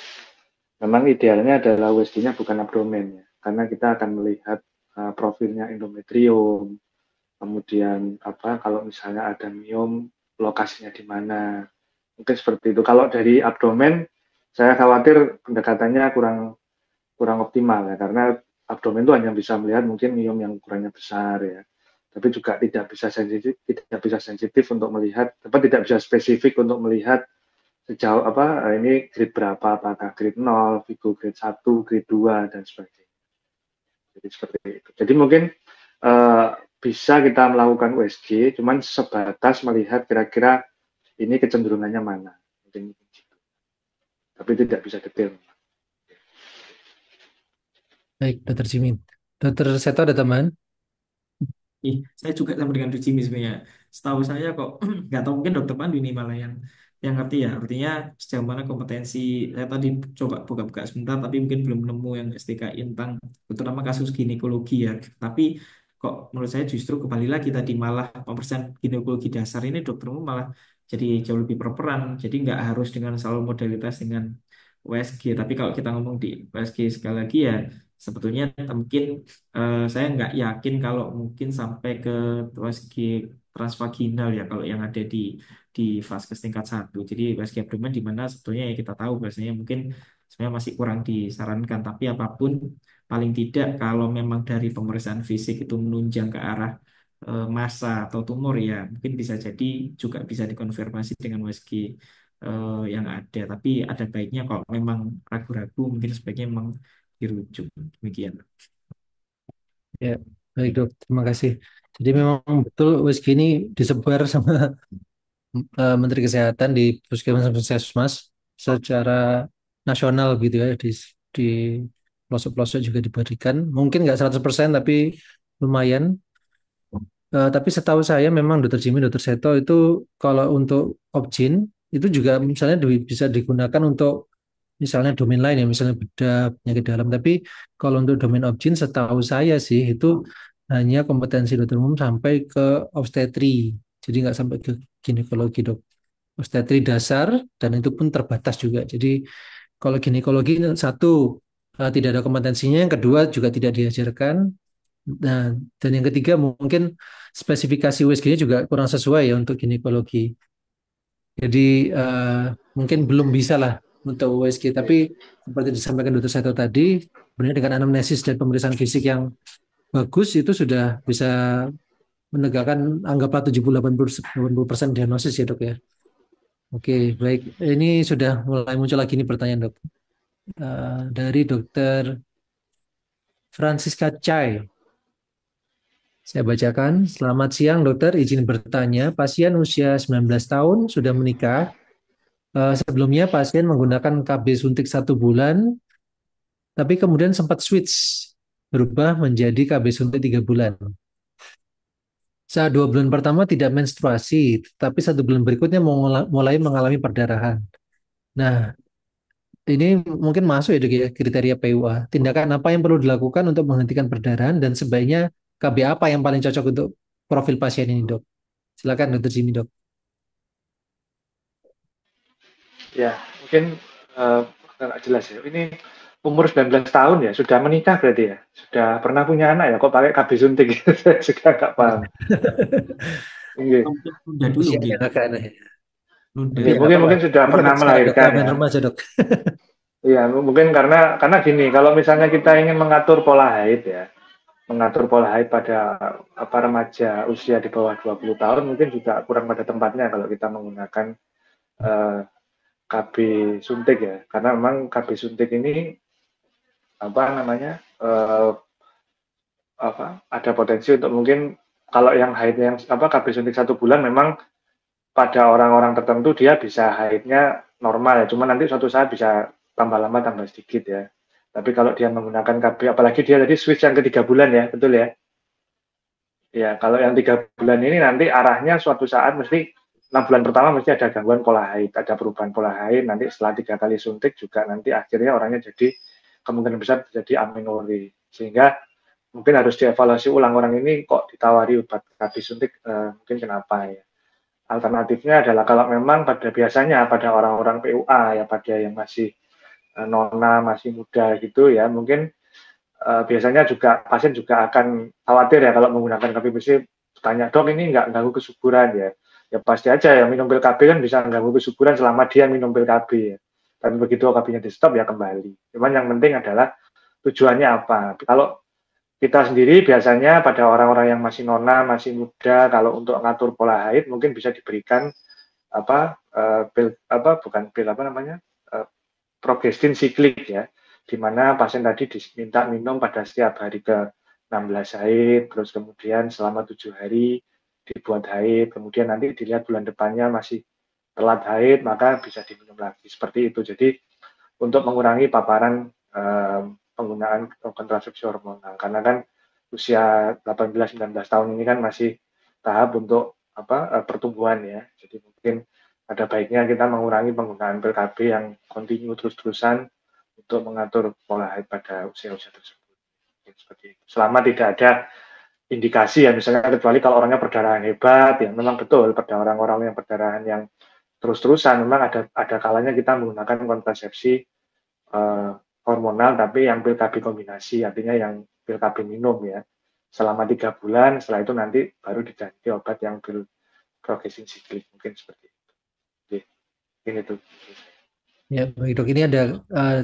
memang idealnya adalah USG-nya bukan abdomen ya, karena kita akan melihat profilnya endometrium, kemudian apa kalau misalnya ada miom lokasinya di mana, mungkin seperti itu. Kalau dari abdomen saya khawatir pendekatannya kurang kurang optimal ya, karena abdomen itu hanya bisa melihat mungkin miom yang ukurannya besar ya, tapi juga tidak bisa sensitif untuk melihat, apa tidak bisa spesifik untuk melihat sejauh apa ini grade berapa, apakah grade 0, Vigo grade 1, grade 2 dan sebagainya. Jadi seperti itu. Jadi mungkin eh, bisa kita melakukan USG, cuman sebatas melihat kira-kira ini kecenderungannya mana. Mungkin gitu. Tapi tidak bisa detail. Baik, Dokter Jimmy. Dokter Seto ada teman? Saya juga sama dengan Ruci sebenarnya. Setahu saya kok nggak tahu mungkin dokter Pandu ini malah yang ngerti ya. Artinya sejauh mana kompetensi saya tadi coba buka-buka sebentar tapi mungkin belum nemu yang STKI tentang terutama kasus ginekologi ya. Tapi kok menurut saya justru kembali lagi tadi malah pemeriksaan ginekologi dasar ini dokter umum malah jadi jauh lebih berperan. Jadi nggak harus dengan selalu modalitas dengan USG. Tapi kalau kita ngomong di USG sekali lagi ya sebetulnya mungkin saya nggak yakin kalau mungkin sampai ke USG transvaginal ya kalau yang ada di vaskes tingkat satu. Jadi USG abdomen di mana sebetulnya ya kita tahu biasanya mungkin sebenarnya masih kurang disarankan. Tapi apapun paling tidak kalau memang dari pemeriksaan fisik itu menunjang ke arah massa atau tumor ya mungkin bisa jadi juga bisa dikonfirmasi dengan USG yang ada. Tapi ada baiknya kalau memang ragu-ragu mungkin sebaiknya memang dirujuk demikian. Ya, baik, Dok. Terima kasih. Jadi memang betul USG ini disebar sama Menteri Kesehatan di puskesmas-puskesmas secara nasional gitu ya, di pelosok-pelosok juga diberikan. Mungkin nggak 100% tapi lumayan. Tapi setahu saya memang Dokter Jimmy, Dokter Seto itu kalau untuk Opjin itu juga misalnya bisa digunakan untuk misalnya domain lain ya, misalnya bedah penyakit dalam. Tapi kalau untuk domain Opjin setahu saya sih itu hanya kompetensi dokter umum sampai ke obstetri. Jadi nggak sampai ke ginekologi, Dok. Obstetri dasar dan itu pun terbatas juga. Jadi kalau ginekologi satu tidak ada kompetensinya, yang kedua juga tidak diajarkan. Nah, dan yang ketiga mungkin spesifikasi USG-nya juga kurang sesuai ya untuk ginekologi. Jadi mungkin belum bisa lah untuk USG. Tapi seperti disampaikan Dokter Saito tadi, sebenarnya dengan anamnesis dan pemeriksaan fisik yang bagus itu sudah bisa menegakkan anggaplah 70-80% diagnosis ya, Dok ya. Oke, baik. Ini sudah mulai muncul lagi nih pertanyaan, Dok. Dari Dokter Francisca Chai. Saya bacakan. Selamat siang, dokter. Izin bertanya, pasien usia 19 tahun sudah menikah. Sebelumnya pasien menggunakan KB suntik 1 bulan, tapi kemudian sempat switch, berubah menjadi KB suntik 3 bulan. Saat 2 bulan pertama tidak menstruasi, tapi 1 bulan berikutnya mulai mengalami perdarahan. Nah, ini mungkin masuk ya dok ya, kriteria PUA. Tindakan apa yang perlu dilakukan untuk menghentikan perdarahan dan sebaiknya KB apa yang paling cocok untuk profil pasien ini, Dok? Silakan Dokter Jimmy, Dok. Ya, mungkin nggak jelas ya. Ini umur 19 tahun ya, sudah menikah berarti ya? Sudah pernah punya anak ya? Kok pakai KB suntik? Saya juga nggak paham. Oke, Mungkin tunda dulu Usia mungkin. yang agak aneh. Nunda. Tapi oke, ya nggak mungkin apa-apa. mungkin sudah Ini pernah hak sekarang Dok, melahirkan kelebihan ya. remaja, Dok. Iya, mungkin karena gini, kalau misalnya kita ingin mengatur pola haid ya, mengatur pola haid pada apa remaja usia di bawah 20 tahun mungkin juga kurang pada tempatnya kalau kita menggunakan eh, KB suntik ya. Karena memang KB suntik ini apa namanya apa ada potensi untuk mungkin kalau yang haidnya yang apa KB suntik 1 bulan memang pada orang-orang tertentu dia bisa haidnya normal ya, cuma nanti suatu saat bisa tambah lama tambah sedikit ya. Tapi kalau dia menggunakan KB, apalagi dia tadi switch yang ke 3 bulan ya, betul ya? Ya, kalau yang 3 bulan ini nanti arahnya suatu saat mesti 6 bulan pertama mesti ada gangguan pola haid, ada perubahan pola haid. Nanti setelah 3 kali suntik juga nanti akhirnya orangnya jadi kemungkinan besar terjadi amenorrhea. Sehingga mungkin harus dievaluasi ulang orang ini kok ditawari obat KB suntik mungkin kenapa ya. Alternatifnya adalah kalau memang pada biasanya pada orang-orang PUA ya pada yang masih nona masih muda gitu ya mungkin biasanya juga pasien juga akan khawatir ya kalau menggunakan KB besi tanya dok ini nggak ganggu kesuburan ya ya pasti aja ya minum pil KB kan bisa ganggu kesuburan selama dia minum pil KB ya tapi begitu KB-nya di stop ya kembali cuman yang penting adalah tujuannya apa kalau kita sendiri biasanya pada orang-orang yang masih nona masih muda kalau untuk ngatur pola haid mungkin bisa diberikan apa pil apa bukan pil apa namanya uh, progestin siklik ya, di mana pasien tadi diminta minum pada setiap hari ke 16 haid, terus kemudian selama 7 hari dibuat haid, kemudian nanti dilihat bulan depannya masih telat haid, maka bisa diminum lagi. Seperti itu. Jadi untuk mengurangi paparan penggunaan kontrasepsi hormonal. Karena kan usia 18-19 tahun ini kan masih tahap untuk apa pertumbuhan ya. Jadi mungkin ada baiknya kita mengurangi penggunaan pil KB yang kontinu terus-terusan untuk mengatur pola haid pada usia-usia tersebut. Seperti itu. Selama tidak ada indikasi ya, misalnya kecuali kalau orangnya perdarahan hebat, ya memang betul pada orang-orang yang perdarahan yang terus-terusan memang ada kalanya kita menggunakan kontrasepsi hormonal tapi yang pil KB kombinasi, artinya yang pil KB minum ya. Selama 3 bulan, setelah itu nanti baru diganti obat yang pil progresing siklik, mungkin seperti itu. Oke, ini tuh. Ya, baik Dok. Ini ada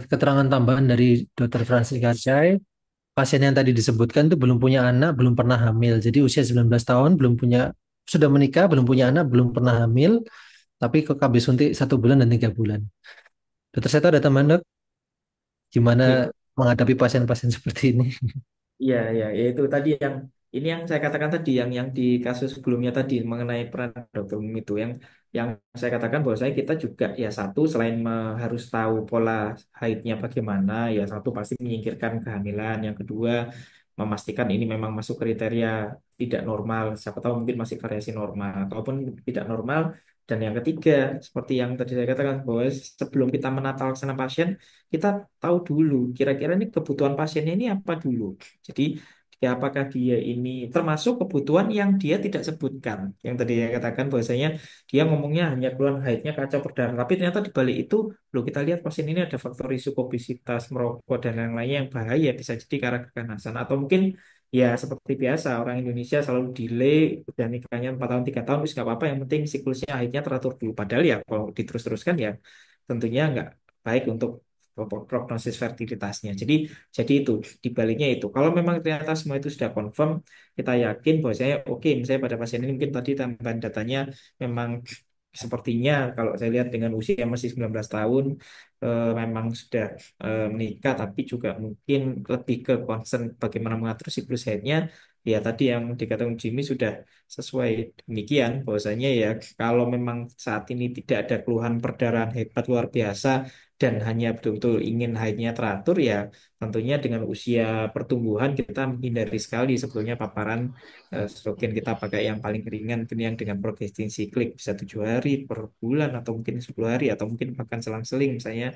keterangan tambahan dari Dokter Fransika Chai. Pasien yang tadi disebutkan itu belum punya anak, belum pernah hamil. Jadi usia 19 tahun, belum punya, sudah menikah, belum punya anak, belum pernah hamil, tapi kok KB suntik 1 bulan dan 3 bulan. Dokter Seto ada tambahan, Dok? Gimana Oke. menghadapi pasien-pasien seperti ini? Iya, iya, ya itu tadi yang ini yang saya katakan tadi yang di kasus sebelumnya tadi mengenai peran dokter umum itu yang saya katakan bahwa saya kita juga ya satu selain harus tahu pola haidnya bagaimana ya satu pasti menyingkirkan kehamilan yang kedua memastikan ini memang masuk kriteria tidak normal siapa tahu mungkin masih variasi normal ataupun tidak normal dan yang ketiga seperti yang tadi saya katakan bahwa sebelum kita menata laksana pasien kita tahu dulu kira-kira ini kebutuhan pasiennya ini apa dulu. Jadi ya apakah dia ini termasuk kebutuhan yang dia tidak sebutkan. Yang tadi saya katakan bahwasanya dia ngomongnya hanya keluhan haidnya kacau perdana. Tapi ternyata di balik itu, loh kita lihat pasien ini ada faktor risiko obesitas, merokok, dan yang lainnya yang bahaya. Bisa jadi karena keganasan. Atau mungkin ya seperti biasa orang Indonesia selalu delay udah nikahnya 4 tahun 3 tahun, terus nggak apa-apa. Yang penting siklusnya haidnya teratur dulu. Padahal ya kalau diterus-teruskan ya tentunya nggak baik untuk prognosis fertilitasnya. Jadi itu dibaliknya itu. Kalau memang ternyata semua itu sudah confirm, kita yakin bahwa saya oke, misalnya pada pasien ini mungkin tadi tambahan datanya memang sepertinya kalau saya lihat dengan usia masih 19 tahun memang sudah menikah tapi juga mungkin lebih ke concern bagaimana mengatur siklus haidnya. Ya tadi yang dikatakan Jimmy sudah sesuai demikian bahwasanya ya kalau memang saat ini tidak ada keluhan perdarahan hebat luar biasa dan hanya betul-betul ingin haidnya teratur ya tentunya dengan usia pertumbuhan kita menghindari sekali sebetulnya paparan slogan kita pakai yang paling ringan mungkin yang dengan progestin siklik bisa 7 hari per bulan atau mungkin 10 hari atau mungkin bahkan selang-seling misalnya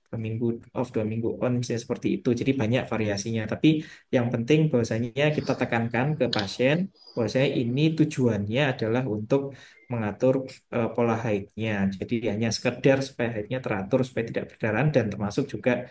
2 minggu off, 2 minggu on, misalnya seperti itu. Jadi banyak variasinya. Tapi yang penting bahwasanya kita tekankan ke pasien bahwasanya ini tujuannya adalah untuk mengatur pola haidnya. Jadi hanya sekedar supaya haidnya teratur, supaya tidak perdarahan, dan termasuk juga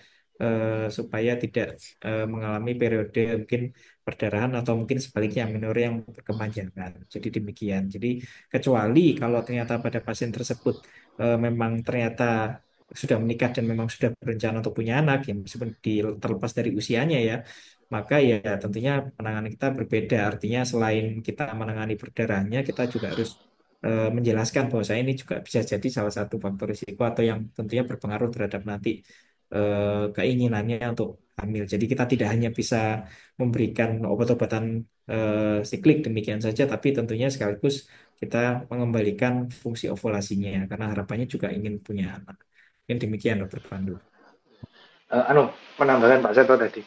supaya tidak mengalami periode mungkin perdarahan atau mungkin sebaliknya amenorrhea yang berkepanjangan. Jadi demikian. Jadi kecuali kalau ternyata pada pasien tersebut memang ternyata sudah menikah dan memang sudah berencana untuk punya anak, ya meskipun terlepas dari usianya ya, maka ya tentunya penanganan kita berbeda. Artinya selain kita menangani perdarahannya, kita juga harus menjelaskan bahwa saya ini juga bisa jadi salah satu faktor risiko atau yang tentunya berpengaruh terhadap nanti keinginannya untuk hamil. Jadi kita tidak hanya bisa memberikan obat-obatan siklik demikian saja, tapi tentunya sekaligus kita mengembalikan fungsi ovulasinya karena harapannya juga ingin punya anak. Mungkin demikian Dokter Pandu. Menambahkan Pak Seto tadi.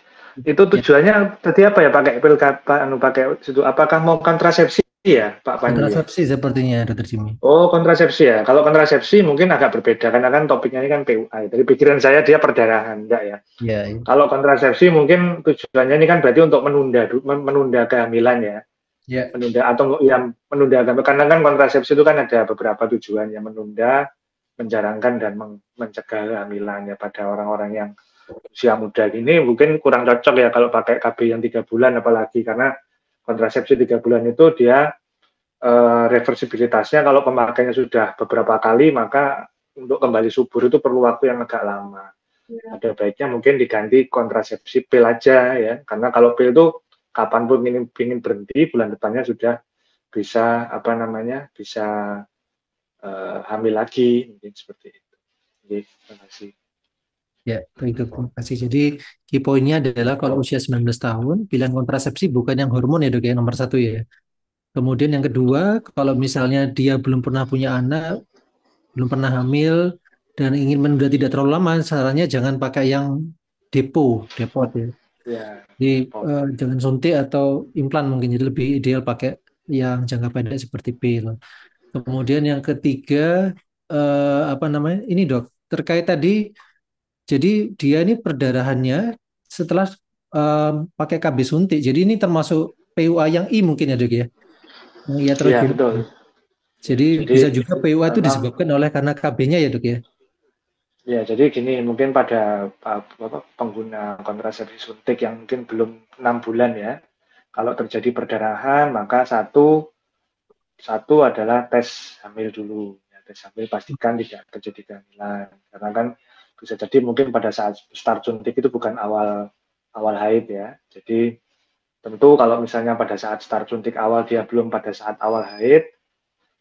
Itu Ya, tujuannya tadi apa ya, pakai pil pakai itu apakah mau kontrasepsi ya Pak Pandu ya? kontrasepsi sepertinya Dokter Jimmy. Oh, kontrasepsi ya. Kalau kontrasepsi mungkin agak berbeda karena kan topiknya ini kan PUA. Dari pikiran saya dia perdarahan, enggak ya. Ya, ya. Kalau kontrasepsi mungkin tujuannya ini kan berarti untuk menunda kehamilan ya. Ya, Menunda atau yang menunda kehamilan. Karena kan kontrasepsi itu kan ada beberapa tujuan yang menunda, menjarangkan dan mencegah kehamilan ya pada orang-orang yang usia muda ini mungkin kurang cocok ya kalau pakai KB yang 3 bulan apalagi karena kontrasepsi 3 bulan itu dia reversibilitasnya kalau pemakainya sudah beberapa kali maka untuk kembali subur itu perlu waktu yang agak lama. Ada baiknya mungkin diganti kontrasepsi pil aja ya karena kalau pil itu kapanpun ingin berhenti bulan depannya sudah bisa bisa hamil lagi mungkin seperti itu. Oke, terima kasih. ya, baik Dok. Terima kasih. Jadi key poinnya adalah kalau usia 19 tahun, pilihan kontrasepsi bukan yang hormon ya Dok ya, nomor satu ya. Kemudian yang kedua, kalau misalnya dia belum pernah punya anak, belum pernah hamil, dan ingin menunda tidak terlalu lama, sarannya jangan pakai yang depot ya. Ya, Jadi pot. jangan suntik atau implan mungkin, jadi lebih ideal pakai yang jangka pendek seperti pil. Kemudian yang ketiga, ini Dok, terkait tadi, jadi dia ini perdarahannya setelah pakai KB suntik. Jadi ini termasuk PUA yang I mungkin ya Dok ya, yang Iya iatrogen. betul. Ya, Jadi jadi bisa juga PUA itu memang disebabkan oleh karena KB-nya ya Dok ya. ya jadi gini mungkin pada pengguna kontrasepsi suntik yang mungkin belum 6 bulan ya. Kalau terjadi perdarahan maka satu adalah tes hamil dulu. Ya, tes hamil pastikan tidak terjadi kehamilan karena kan bisa jadi mungkin pada saat start suntik itu bukan awal haid ya. Jadi tentu kalau misalnya pada saat start suntik awal dia belum pada saat awal haid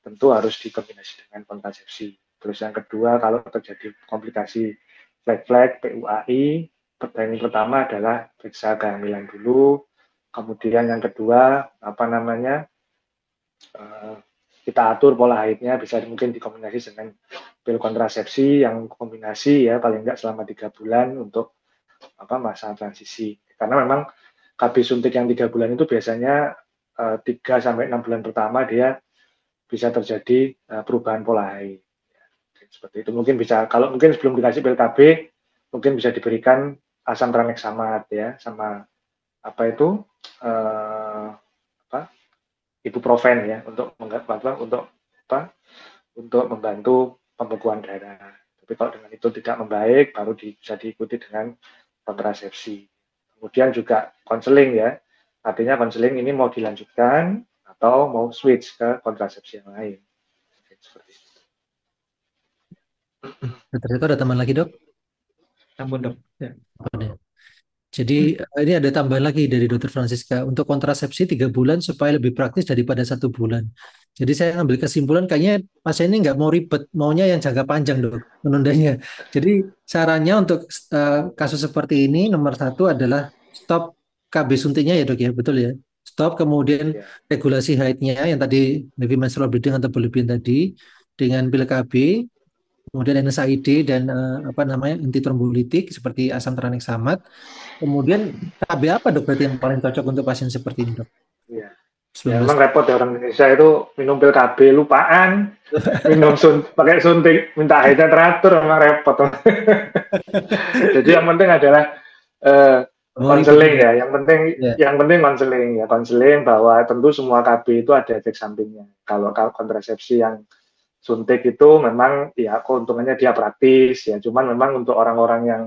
tentu harus dikombinasi dengan kontrasepsi. Terus yang kedua, kalau terjadi komplikasi flag PUAI, yang pertama adalah periksa kehamilan dulu. Kemudian yang kedua, kita atur pola haidnya, bisa mungkin dikombinasi dengan pil kontrasepsi yang kombinasi ya, paling enggak selama 3 bulan untuk masa transisi. Karena memang KB suntik yang 3 bulan itu biasanya 3 sampai 6 bulan pertama dia bisa terjadi perubahan pola haid. Seperti itu mungkin bisa kalau mungkin sebelum dikasih pil KB mungkin bisa diberikan asam tranexamat ya sama eh, ibuprofen ya untuk membantu pembekuan darah. Tapi kalau dengan itu tidak membaik baru bisa diikuti dengan kontrasepsi. Kemudian juga konseling ya. Artinya konseling ini mau dilanjutkan atau mau switch ke kontrasepsi yang lain. Seperti itu. Dokter Seto ada tambahan lagi Dok? Ampun Dok. Ya. Jadi ini ada tambahan lagi dari Dokter Francisca untuk kontrasepsi 3 bulan supaya lebih praktis daripada 1 bulan. Jadi saya ambil kesimpulan kayaknya pasien ini nggak mau ribet, maunya yang jangka panjang Dok, menundanya. Jadi sarannya untuk kasus seperti ini nomor satu adalah stop KB suntiknya ya Dok ya, betul ya. Stop, kemudian Ya. regulasi haidnya yang tadi heavy menstrual bleeding atau berlebihan tadi dengan pil KB. Kemudian NSAID dan anti trombolitik seperti asam tranexamat. Kemudian KB apa Dok berarti yang paling cocok untuk pasien seperti ini Dok? Ya. Ya 19. memang repot ya orang Indonesia itu minum pil KB lupaan, pakai suntik, minta haidnya teratur, memang repot. Jadi yang penting adalah eh, Mau ribet konseling juga. ya. Ya, Yang penting konseling ya, konseling bahwa tentu semua KB itu ada efek sampingnya. Kalau kontrasepsi yang suntik itu memang ya keuntungannya dia praktis ya. Cuman memang untuk orang-orang yang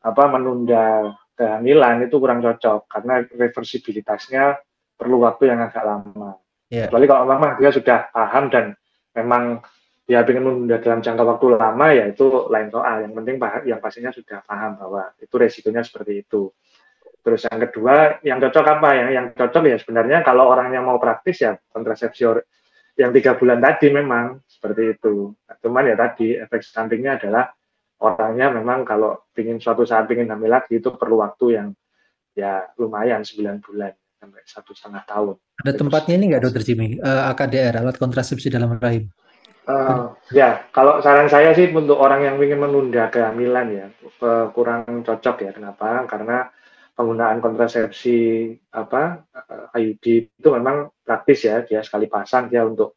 menunda kehamilan itu kurang cocok karena reversibilitasnya perlu waktu yang agak lama. ya. Kecuali kalau memang dia sudah paham dan memang dia ingin menunda dalam jangka waktu lama ya itu lain soal. Yang penting yang pastinya sudah paham bahwa itu resikonya seperti itu. Terus yang kedua, yang cocok apa ya? Yang cocok ya sebenarnya kalau orangnya mau praktis ya kontrasepsi yang 3 bulan tadi memang seperti itu. Nah, cuman ya tadi efek sampingnya adalah orangnya memang kalau ingin suatu saat ingin hamil lagi itu perlu waktu yang ya lumayan 9 bulan sampai 1,5 tahun Ada tempatnya ini nggak reversibilitas. Dokter Jimmy? AKDR, alat kontrasepsi dalam rahim. Ya, kalau saran saya sih untuk orang yang ingin menunda kehamilan ya kurang cocok ya. Kenapa? Karena penggunaan kontrasepsi IUD itu memang praktis ya. Dia sekali pasang dia untuk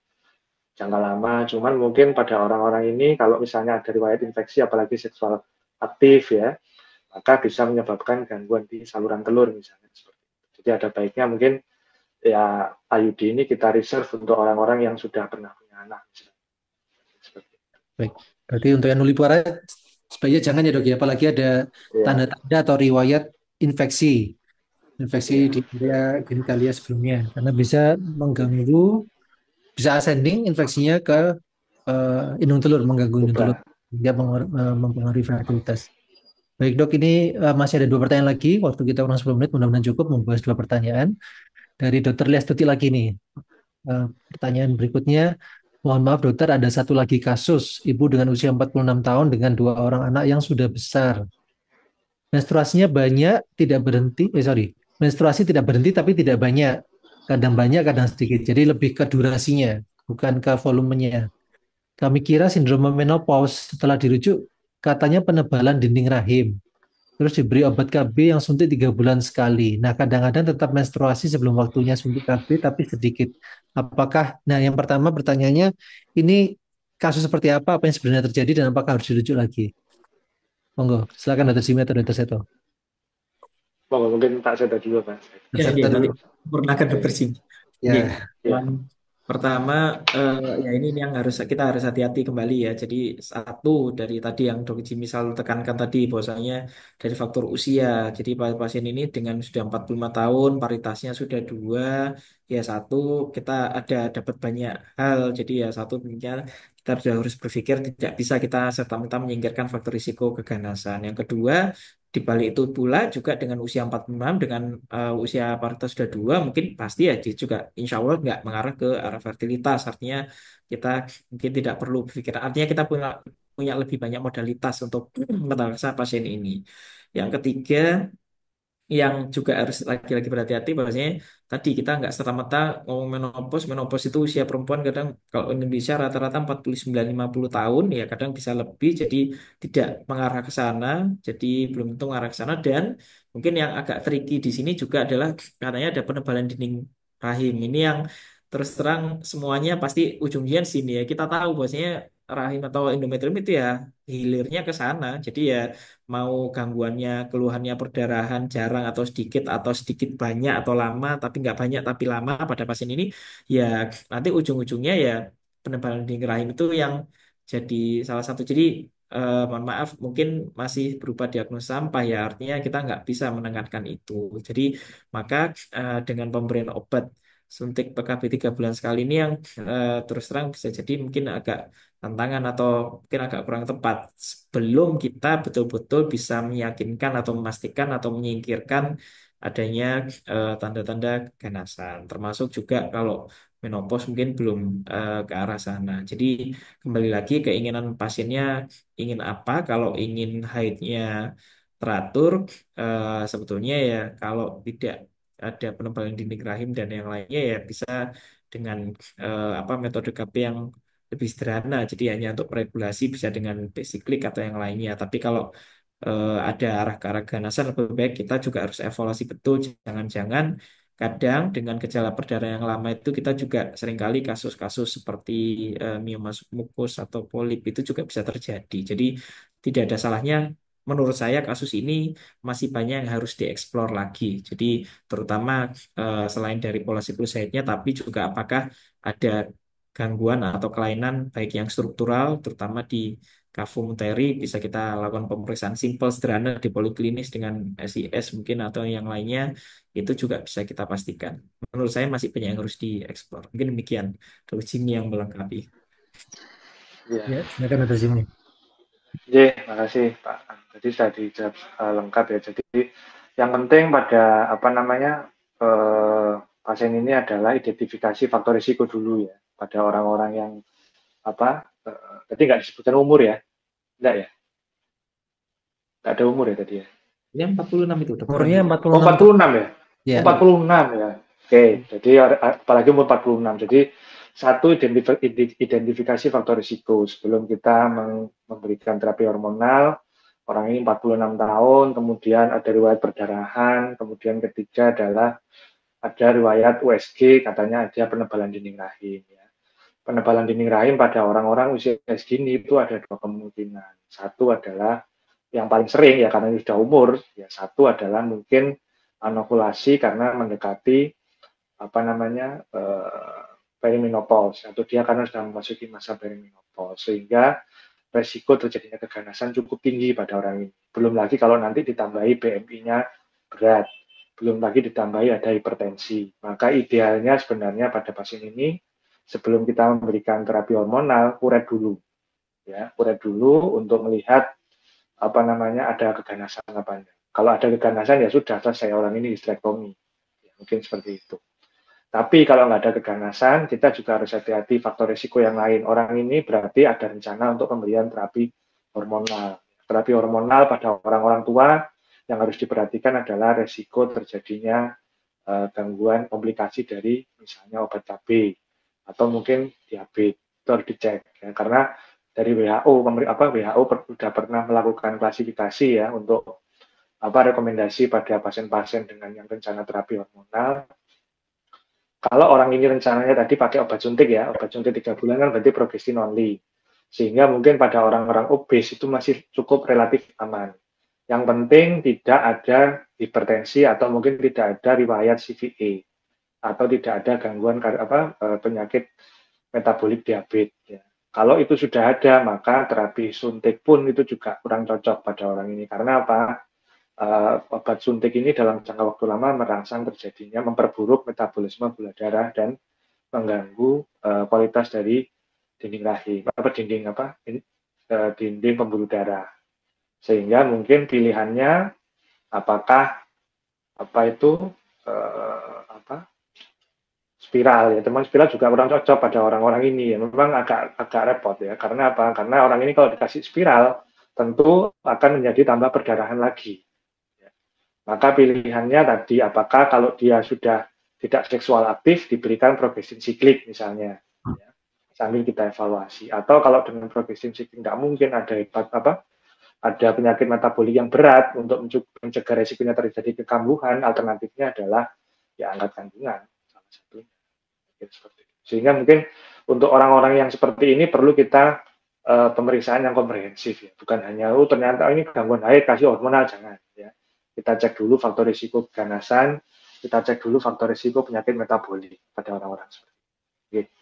jangka lama. Cuman mungkin pada orang-orang ini kalau misalnya ada riwayat infeksi apalagi seksual aktif ya, maka bisa menyebabkan gangguan di saluran telur misalnya seperti itu. Jadi ada baiknya mungkin ya IUD ini kita reserve untuk orang-orang yang sudah pernah punya anak misalnya. Seperti itu. Baik. Berarti untuk yang nulipara sebaiknya jangan ya dok ya, apalagi ada Ya, tanda-tanda atau riwayat infeksi, infeksi ya, di area genitalia sebelumnya, karena bisa mengganggu, bisa ascending infeksinya ke indung telur, mengganggu indung telur, ubah. hingga mempengaruhi fertilitas. Baik dok, ini masih ada 2 pertanyaan lagi. Waktu kita kurang 10 menit, mudah-mudahan cukup membahas 2 pertanyaan. Dari Dokter Liastuti lagi nih. Pertanyaan berikutnya, mohon maaf dokter, ada satu lagi kasus ibu dengan usia 46 tahun dengan 2 orang anak yang sudah besar. Menstruasinya menstruasi tidak berhenti tapi tidak banyak. Kadang banyak, kadang sedikit. Jadi lebih ke durasinya, bukan ke volumenya. Kami kira sindrom menopause. Setelah dirujuk, katanya penebalan dinding rahim. Terus diberi obat KB yang suntik 3 bulan sekali. Nah, kadang-kadang tetap menstruasi sebelum waktunya suntik KB, tapi sedikit. Nah, yang pertama pertanyaannya, ini kasus seperti apa yang sebenarnya terjadi, dan apakah harus dirujuk lagi? Monggo, silakan Dr. Simi atau Dr. Seto. Mungkin tak saya dulu Pak. Dr. Ya, oke, Seto nanti dulu. sempurnakan dokter Sim. Oke, Ya, Ya, yang pertama ya ini yang harus kita harus hati-hati kembali ya. Jadi satu dari tadi yang dokter Jimmy selalu tekankan tadi bahwasanya dari faktor usia. Jadi pasien ini dengan sudah 45 tahun, paritasnya sudah 2, ya satu kita ada dapat banyak hal. Jadi ya satu tentunya kita sudah harus berpikir tidak bisa kita serta-merta menyingkirkan faktor risiko keganasan. Yang kedua, di balik itu pula juga dengan usia 46 dengan usia paritas sudah 2 mungkin pasti ya dia juga insya Allah nggak mengarah ke arah fertilitas. Artinya kita mungkin tidak perlu berpikir, artinya kita punya punya lebih banyak modalitas untuk menangani pasien ini. Yang ketiga, yang juga harus lagi-lagi berhati-hati bahwasanya tadi kita nggak serta-merta ngomong menopause. Menopause itu usia perempuan kadang kalau Indonesia rata-rata 49-50 tahun, ya kadang bisa lebih, jadi tidak mengarah ke sana, jadi belum tentu mengarah ke sana. Dan mungkin yang agak tricky di sini juga adalah katanya ada penebalan dinding rahim ini yang terus terang semuanya pasti ujungnya di sini ya, kita tahu bahwasanya rahim atau endometrium itu ya hilirnya ke sana. Jadi ya mau gangguannya, keluhannya perdarahan jarang atau sedikit banyak atau lama, tapi nggak banyak tapi lama pada pasien ini, ya nanti ujung-ujungnya ya penebalan dinding rahim itu yang jadi salah satu. Jadi mohon maaf mungkin masih berupa diagnosa sampah ya, artinya kita nggak bisa menengahkan itu. Jadi maka dengan pemberian obat suntik PKB 3 bulan sekali ini yang terus terang bisa jadi mungkin agak tantangan atau mungkin agak kurang tepat sebelum kita betul-betul bisa meyakinkan atau memastikan atau menyingkirkan adanya tanda-tanda keganasan. Termasuk juga kalau menopause mungkin belum ke arah sana. Jadi kembali lagi keinginan pasiennya ingin apa. Kalau ingin haidnya teratur, sebetulnya ya kalau tidak ada penebalan dinding rahim dan yang lainnya ya bisa dengan metode KP yang lebih sederhana. Jadi hanya untuk regulasi bisa dengan basic click atau yang lainnya. Tapi kalau ada arah ke arah ganasan lebih baik kita juga harus evaluasi betul. Jangan-jangan kadang dengan gejala perdarahan yang lama itu kita juga seringkali kasus-kasus seperti mioma mukus atau polip itu juga bisa terjadi. Jadi tidak ada salahnya menurut saya kasus ini masih banyak yang harus dieksplor lagi. Jadi terutama selain dari pola siklus haidnya, tapi juga apakah ada gangguan atau kelainan baik yang struktural, terutama di kafum uteri, bisa kita lakukan pemeriksaan simpel sederhana di poliklinis dengan SIS mungkin atau yang lainnya, itu juga bisa kita pastikan. Menurut saya masih banyak yang harus dieksplor. Mungkin demikian, Dr. Jimmy yang melengkapi. Iya. Ya, silakan Dr. Jimmy. Makasih Pak. Jadi sudah dijawab lengkap ya. Jadi yang penting pada apa namanya pasien ini adalah identifikasi faktor risiko dulu ya pada orang-orang yang tadi nggak disebutkan umur ya, enggak ya, nggak ada umur ya tadi ya. Ini 46 itu, dokter. Umurnya Oh 46. 46 ya, Ya, 46 ya. Oke, jadi apalagi umur 46. Jadi satu identifikasi faktor risiko sebelum kita memberikan terapi hormonal. Orang ini 46 tahun, kemudian ada riwayat perdarahan, kemudian ketiga adalah ada riwayat USG, katanya ada penebalan dinding rahim. Ya. Penebalan dinding rahim pada orang-orang usia segini itu ada dua kemungkinan. Satu adalah yang paling sering ya karena sudah umur, ya satu adalah mungkin anokulasi karena mendekati apa namanya perimenopause atau dia karena sudah memasuki masa perimenopause sehingga resiko terjadinya keganasan cukup tinggi pada orang ini. Belum lagi kalau nanti ditambahi BMI-nya berat, belum lagi ditambahi ada hipertensi. Maka idealnya sebenarnya pada pasien ini sebelum kita memberikan terapi hormonal, kuret dulu. Ya, kuret dulu untuk melihat apa namanya ada keganasan apa enggak. Kalau ada keganasan ya sudah selesai orang ini histerektomi. Ya, mungkin seperti itu. Tapi kalau nggak ada keganasan, kita juga harus hati-hati faktor risiko yang lain. Orang ini berarti ada rencana untuk pemberian terapi hormonal. Terapi hormonal pada orang-orang tua yang harus diperhatikan adalah risiko terjadinya gangguan komplikasi dari misalnya obat KB atau mungkin diabetes. Itu harus dicek ya. Karena dari WHO sudah pernah melakukan klasifikasi ya untuk rekomendasi pada pasien-pasien dengan yang rencana terapi hormonal. Kalau orang ini rencananya tadi pakai obat suntik ya, obat suntik 3 bulan kan berarti progestin only. Sehingga mungkin pada orang-orang obes itu masih cukup relatif aman. Yang penting tidak ada hipertensi atau mungkin tidak ada riwayat CVA atau tidak ada gangguan penyakit metabolik diabetes. Ya. Kalau itu sudah ada, maka terapi suntik pun itu juga kurang cocok pada orang ini. Karena apa? Obat suntik ini dalam jangka waktu lama merangsang terjadinya memperburuk metabolisme gula darah dan mengganggu kualitas dari dinding rahim dinding pembuluh darah sehingga mungkin pilihannya apakah spiral ya teman spiral juga kurang cocok pada orang-orang ini ya memang agak repot ya karena apa karena orang ini kalau dikasih spiral tentu akan menjadi tambah perdarahan lagi. Maka pilihannya tadi apakah kalau dia sudah tidak seksual aktif diberikan progestin siklik misalnya ya, sambil kita evaluasi atau kalau dengan progestin siklik tidak mungkin ada penyakit metabolik yang berat untuk mencegah resikonya terjadi kekambuhan alternatifnya adalah ya angkat kandungan salah satunya seperti itu. Sehingga mungkin untuk orang-orang yang seperti ini perlu kita pemeriksaan yang komprehensif ya bukan hanya ternyata ini gangguan haid kasih hormonal jangan ya. Kita cek dulu faktor risiko keganasan, kita cek dulu faktor risiko penyakit metabolik pada orang-orang seperti itu.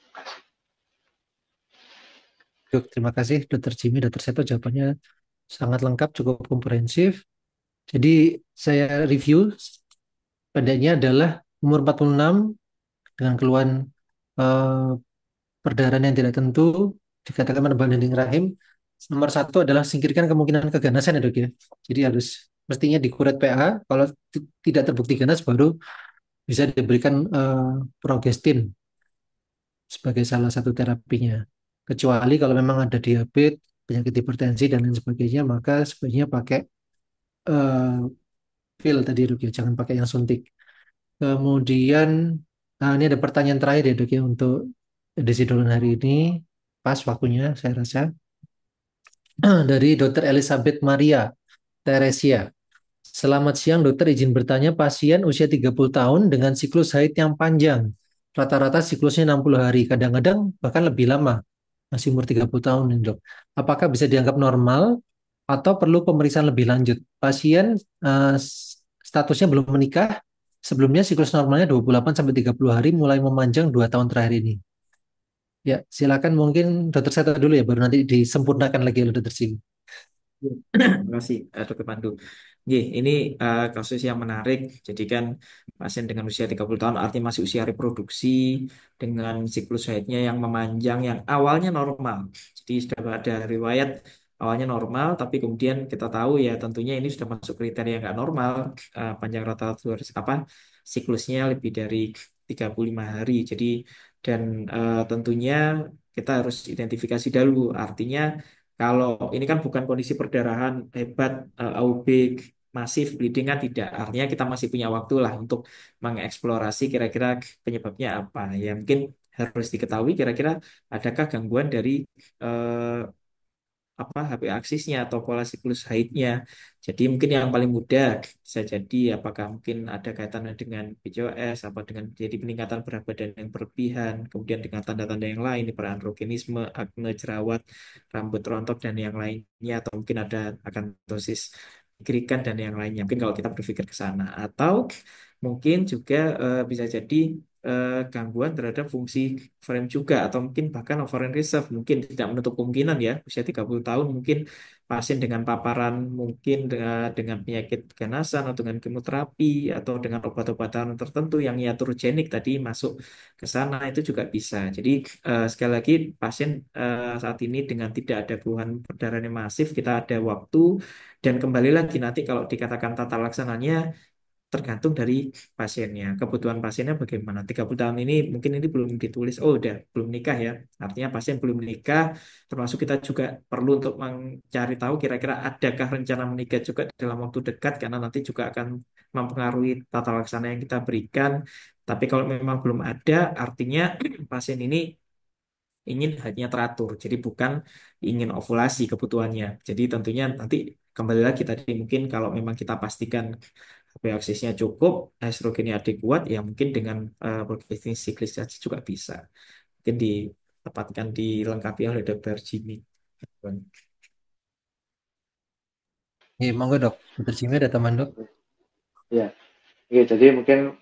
Terima kasih Dr. Jimmy, Dr. Seto jawabannya sangat lengkap, cukup komprehensif. Jadi saya review pendeknya adalah umur 46 dengan keluhan perdarahan yang tidak tentu, dikatakan menebal dinding rahim. Nomor satu adalah singkirkan kemungkinan keganasan ya dok ya. Jadi harus mestinya dikuret PA. Kalau tidak terbukti ganas baru bisa diberikan progestin sebagai salah satu terapinya. Kecuali kalau memang ada diabetes, penyakit hipertensi dan lain sebagainya, maka sebaiknya pakai pil tadi dok ya, jangan pakai yang suntik. Kemudian, nah ini ada pertanyaan terakhir ya dok ya untuk edisi duluan hari ini, pas waktunya saya rasa. Dari Dr. Elizabeth Maria Teresia. Selamat siang dokter, izin bertanya pasien usia 30 tahun dengan siklus haid yang panjang. Rata-rata siklusnya 60 hari, kadang-kadang bahkan lebih lama. Masih umur 30 tahun nih dok. Apakah bisa dianggap normal atau perlu pemeriksaan lebih lanjut? Pasien statusnya belum menikah, sebelumnya siklus normalnya 28 sampai 30 hari, mulai memanjang 2 tahun terakhir ini. Ya, silakan mungkin dokter Seto dulu ya, baru nanti disempurnakan lagi oleh dokter Sim. Terima kasih, Dr. Pandu. Nggih, ini kasus yang menarik. Jadi kan pasien dengan usia 30 tahun artinya masih usia reproduksi dengan siklus haidnya yang memanjang yang awalnya normal. Jadi sudah ada riwayat awalnya normal, tapi kemudian kita tahu ya tentunya ini sudah masuk kriteria yang nggak normal. Panjang rata-rata apa siklusnya lebih dari 35 hari. Jadi dan tentunya kita harus identifikasi dulu. Artinya kalau ini kan bukan kondisi perdarahan hebat, AUB masif, bleeding kan tidak. Artinya kita masih punya waktu lah untuk mengeksplorasi kira-kira penyebabnya apa. Ya mungkin harus diketahui kira-kira adakah gangguan dari eh, apa HPA aksisnya atau pola siklus haidnya. Jadi mungkin yang paling mudah bisa jadi apakah mungkin ada kaitannya dengan PCOS, apa dengan jadi peningkatan berat badan yang berlebihan, kemudian dengan tanda-tanda yang lain, hiperandrogenisme, akne, jerawat, rambut rontok dan yang lainnya, atau mungkin ada akantosis kirikan dan yang lainnya. Mungkin kalau kita berpikir ke sana, atau mungkin juga bisa jadi gangguan terhadap fungsi frame juga atau mungkin bahkan ovarian reserve mungkin tidak menutup kemungkinan ya usia 30 tahun mungkin pasien dengan paparan mungkin dengan penyakit ganasan atau dengan kemoterapi atau dengan obat-obatan tertentu yang iatrogenik tadi masuk ke sana itu juga bisa. Jadi sekali lagi pasien saat ini dengan tidak ada keluhan perdarahan yang masif kita ada waktu dan kembali lagi nanti kalau dikatakan tata laksananya tergantung dari pasiennya. Kebutuhan pasiennya bagaimana. 30 tahun ini mungkin ini belum ditulis, oh udah belum nikah ya. Artinya pasien belum menikah, termasuk kita juga perlu untuk mencari tahu kira-kira adakah rencana menikah juga dalam waktu dekat, karena nanti juga akan mempengaruhi tata laksana yang kita berikan. Tapi kalau memang belum ada, artinya pasien ini ingin hanya teratur, jadi bukan ingin ovulasi kebutuhannya. Jadi tentunya nanti kembali lagi tadi mungkin kalau memang kita pastikan HPA aksesnya cukup, estrogennya adekuat, ya mungkin dengan progresif siklis saja juga bisa. Mungkin ditempatkan dilengkapi oleh dokter Jimmy. Ya, monggo dok, dokter Sim ada teman dok. Ya, oke, jadi mungkin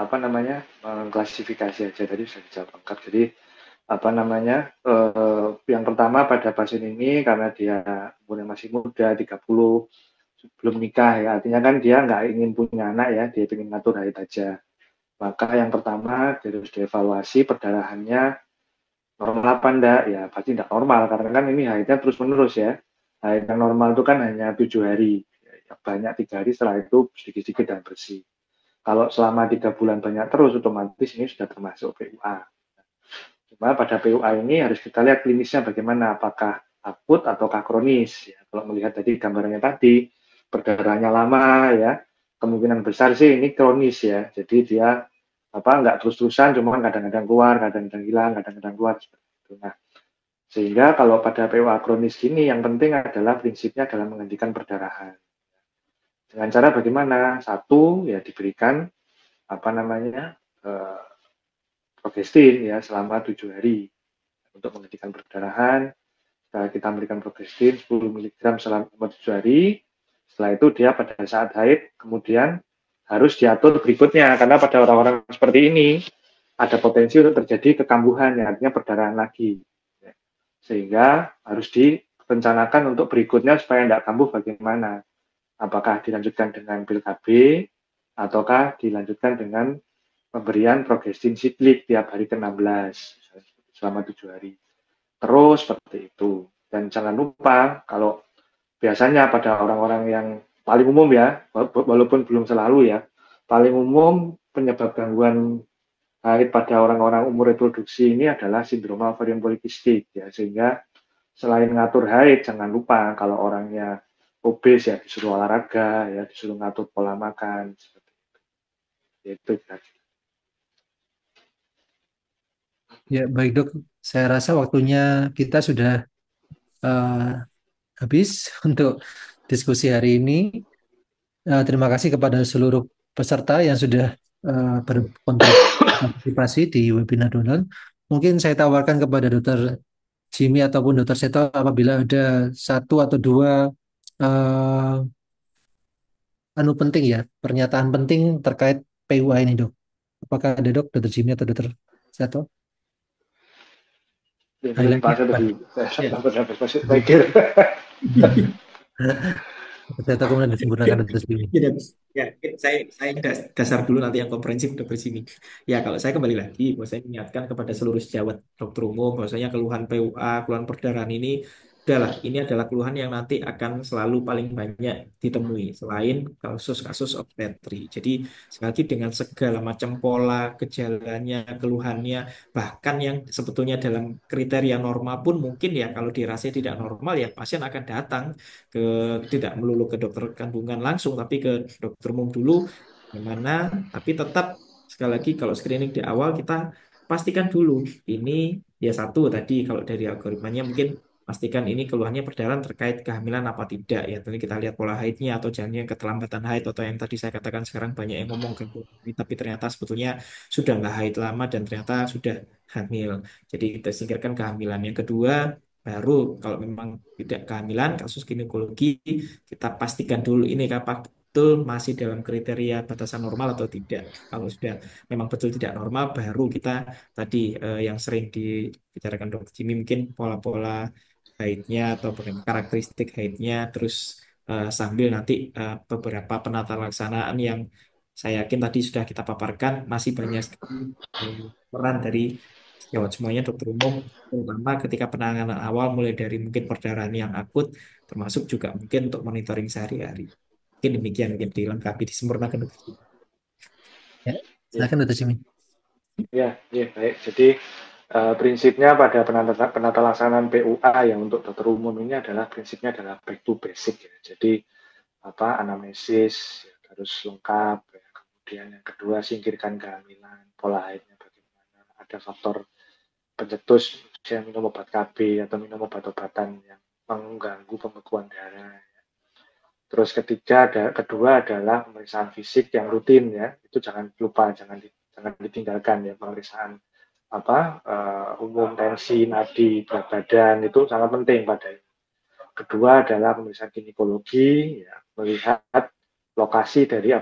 apa namanya klasifikasi aja tadi sudah dijawab lengkap. Jadi apa namanya yang pertama pada pasien ini karena dia umurnya masih muda 30 belum nikah ya artinya kan dia nggak ingin punya anak ya dia ingin ngatur haid aja maka yang pertama harus dievaluasi perdarahannya normal apa enggak ya pasti tidak normal karena kan ini haidnya terus menerus ya haid yang normal itu kan hanya 7 hari ya, banyak 3 hari setelah itu sedikit-sedikit dan bersih kalau selama 3 bulan banyak terus otomatis ini sudah termasuk PUA. Cuma pada PUA ini harus kita lihat klinisnya bagaimana, apakah akut ataukah kronis. Ya, kalau melihat tadi gambarannya tadi, perdarahannya lama ya, kemungkinan besar sih ini kronis ya. Jadi dia nggak terus-terusan, cuma kadang-kadang keluar, kadang-kadang hilang, kadang-kadang keluar seperti itu. Nah, sehingga kalau pada PUA kronis ini yang penting adalah prinsipnya adalah menghentikan perdarahan. Dengan cara bagaimana? Satu ya diberikan apa namanya progestin ya selama 7 hari untuk menghentikan perdarahan. Setelah kita memberikan progestin 10 mg selama 7 hari, setelah itu dia pada saat haid kemudian harus diatur berikutnya karena pada orang-orang seperti ini ada potensi untuk terjadi kekambuhan yang artinya perdarahan lagi. Sehingga harus direncanakan untuk berikutnya supaya tidak kambuh bagaimana. Apakah dilanjutkan dengan pil KB ataukah dilanjutkan dengan pemberian progestin siklik tiap hari ke-16 selama 7 hari. Terus seperti itu. Dan jangan lupa kalau biasanya pada orang-orang yang paling umum ya, walaupun belum selalu ya, paling umum penyebab gangguan haid pada orang-orang umur reproduksi ini adalah sindrom ovarian polikistik ya, sehingga selain ngatur haid jangan lupa kalau orangnya obes ya disuruh olahraga ya, disuruh ngatur pola makan seperti itu. Ya baik dok, saya rasa waktunya kita sudah eh, habis untuk diskusi hari ini. Terima kasih kepada seluruh peserta yang sudah berkontribusi di webinar Dolan. Mungkin saya tawarkan kepada Dokter Jimmy ataupun Dokter Seto apabila ada satu atau dua eh, penting ya, pernyataan penting terkait PUA ini, Dok. Apakah ada, Dok, Dokter Jimmy atau Dokter Seto? Mungkin Pak Highlightnya saya apa? lebih Ya. dapat masih mikir. Dokter Seto kemudian disempurnakan Dokter Jimmy. Ya, ya, mungkin saya dasar dulu nanti yang komprehensif dokter sini. Ya, kalau saya kembali lagi, bahwa saya mengingatkan kepada seluruh sejawat dokter umum, bahwasanya keluhan PUA, keluhan perdarahan ini, udahlah, ini adalah keluhan yang nanti akan selalu paling banyak ditemui selain kasus-kasus obstetri. Jadi, sekali lagi dengan segala macam pola, gejalanya, keluhannya, bahkan yang sebetulnya dalam kriteria normal pun mungkin ya kalau dirasa tidak normal ya pasien akan datang ke tidak melulu ke dokter kandungan langsung tapi ke dokter umum dulu gimana tapi tetap sekali lagi kalau screening di awal kita pastikan dulu ini ya satu tadi kalau dari algoritmanya mungkin pastikan ini keluhannya perdarahan terkait kehamilan apa tidak ya tadi kita lihat pola haidnya atau jangan keterlambatan haid atau yang tadi saya katakan sekarang banyak yang ngomong gangguan haid, tapi ternyata sebetulnya sudah nggak haid lama dan ternyata sudah hamil jadi kita singkirkan kehamilan yang kedua baru kalau memang tidak kehamilan, kasus ginekologi, kita pastikan dulu ini apakah betul masih dalam kriteria batasan normal atau tidak. Kalau sudah memang betul tidak normal, baru kita tadi yang sering dibicarakan dokter Jimmy mungkin pola-pola haidnya atau bagaimana karakteristik haidnya, terus sambil nanti beberapa penata laksanaan yang saya yakin tadi sudah kita paparkan masih banyak sekali peran dari sejawat semuanya dokter umum terutama ketika penanganan awal mulai dari mungkin perdarahan yang akut termasuk juga mungkin untuk monitoring sehari-hari. Mungkin demikian mungkin dilengkapi disempurnakan dokter. Ya, Ya, silakan Dokter Jimmy. ya, baik. Jadi prinsipnya pada penata laksanaan PUA yang untuk dokter umum ini adalah prinsipnya adalah back to basic ya. Jadi anamnesis ya, harus lengkap ya. Kemudian yang kedua singkirkan kehamilan, pola haidnya bagaimana, ada faktor pencetus misalnya minum obat KB atau minum obat-obatan yang mengganggu pembekuan darah. Terus kedua adalah pemeriksaan fisik yang rutin ya, itu jangan lupa, jangan ditinggalkan ya, pemeriksaan umum tensi, nadi, berat badan itu sangat penting pada ini. Kedua adalah pemeriksaan ginekologi ya, melihat lokasi dari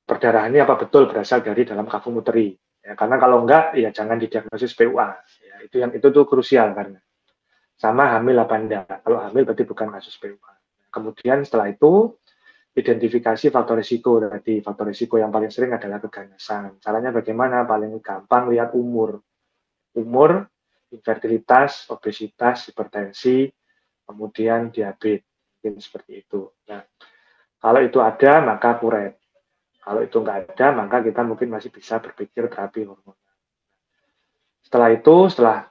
perdarahan ini apa betul berasal dari dalam kafum uteri. Ya, karena kalau enggak ya jangan didiagnosis PUA. Ya, itu tuh krusial karena sama hamil apa enggak. Kalau hamil berarti bukan kasus PUA. Kemudian setelah itu identifikasi faktor risiko. Tadi faktor risiko yang paling sering adalah keganasan. Caranya bagaimana? Paling gampang lihat umur, infertilitas, obesitas, hipertensi, kemudian diabetes, mungkin seperti itu. Nah, kalau itu ada maka kuret. Kalau itu nggak ada maka kita mungkin masih bisa berpikir terapi hormonal. Setelah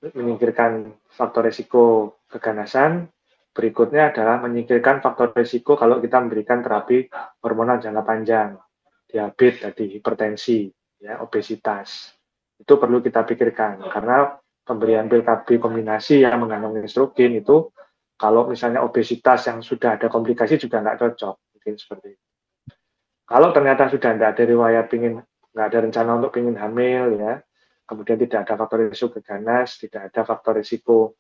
menyingkirkan faktor risiko keganasan, berikutnya adalah menyingkirkan faktor risiko kalau kita memberikan terapi hormonal jangka panjang, diabetes, tadi hipertensi, ya, obesitas. Itu perlu kita pikirkan karena pemberian pil KB kombinasi yang mengandung estrogen itu kalau misalnya obesitas yang sudah ada komplikasi juga nggak cocok, mungkin seperti itu. Kalau ternyata sudah nggak ada riwayat nggak ada rencana untuk pingin hamil ya, kemudian tidak ada faktor risiko ganas, tidak ada faktor risiko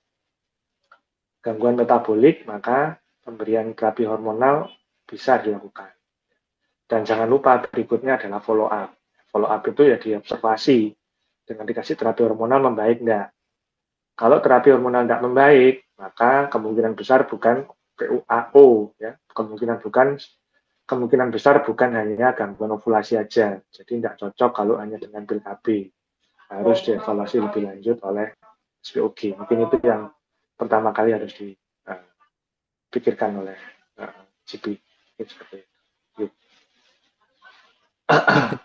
gangguan metabolik, maka pemberian terapi hormonal bisa dilakukan. Dan jangan lupa berikutnya adalah follow up. Follow up itu ya diobservasi dengan dikasih terapi hormonal membaik enggak. Kalau terapi hormonal tidak membaik, maka kemungkinan besar bukan PUAO ya. Kemungkinan besar bukan hanya gangguan ovulasi aja. Jadi tidak cocok kalau hanya dengan pil KB. Harus dievaluasi lebih lanjut oleh SPOG. Mungkin itu yang pertama kali harus dipikirkan oleh GP. Seperti itu.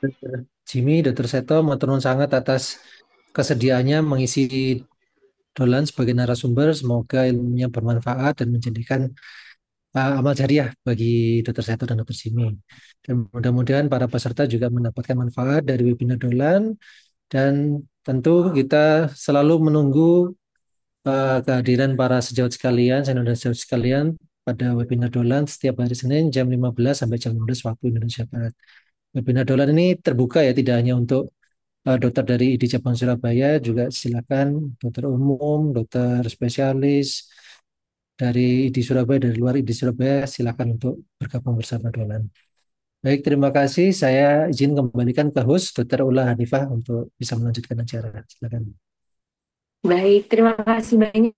Dokter Jimmy, Dokter Seto, matur nuwun sangat atas kesediaannya mengisi Dolan sebagai narasumber. Semoga ilmunya bermanfaat dan menjadikan amal jariah bagi Dokter Seto dan Dokter Jimmy. Dan mudah-mudahan para peserta juga mendapatkan manfaat dari webinar Dolan. Dan tentu kita selalu menunggu kehadiran para sejawat sekalian, senior dan sejawat sekalian pada webinar Dolan setiap hari Senin jam 15 sampai jam 16 waktu Indonesia Barat. Webinar Dolan ini terbuka ya, tidak hanya untuk dokter dari ID Cabang Surabaya, juga silakan dokter umum, dokter spesialis dari ID Surabaya, dari luar ID Surabaya, silakan untuk bergabung bersama Dolan. Baik, terima kasih. Saya izin kembalikan ke host, Dr. Ula Hanifah, untuk bisa melanjutkan acara. Silakan. Baik, terima kasih banyak.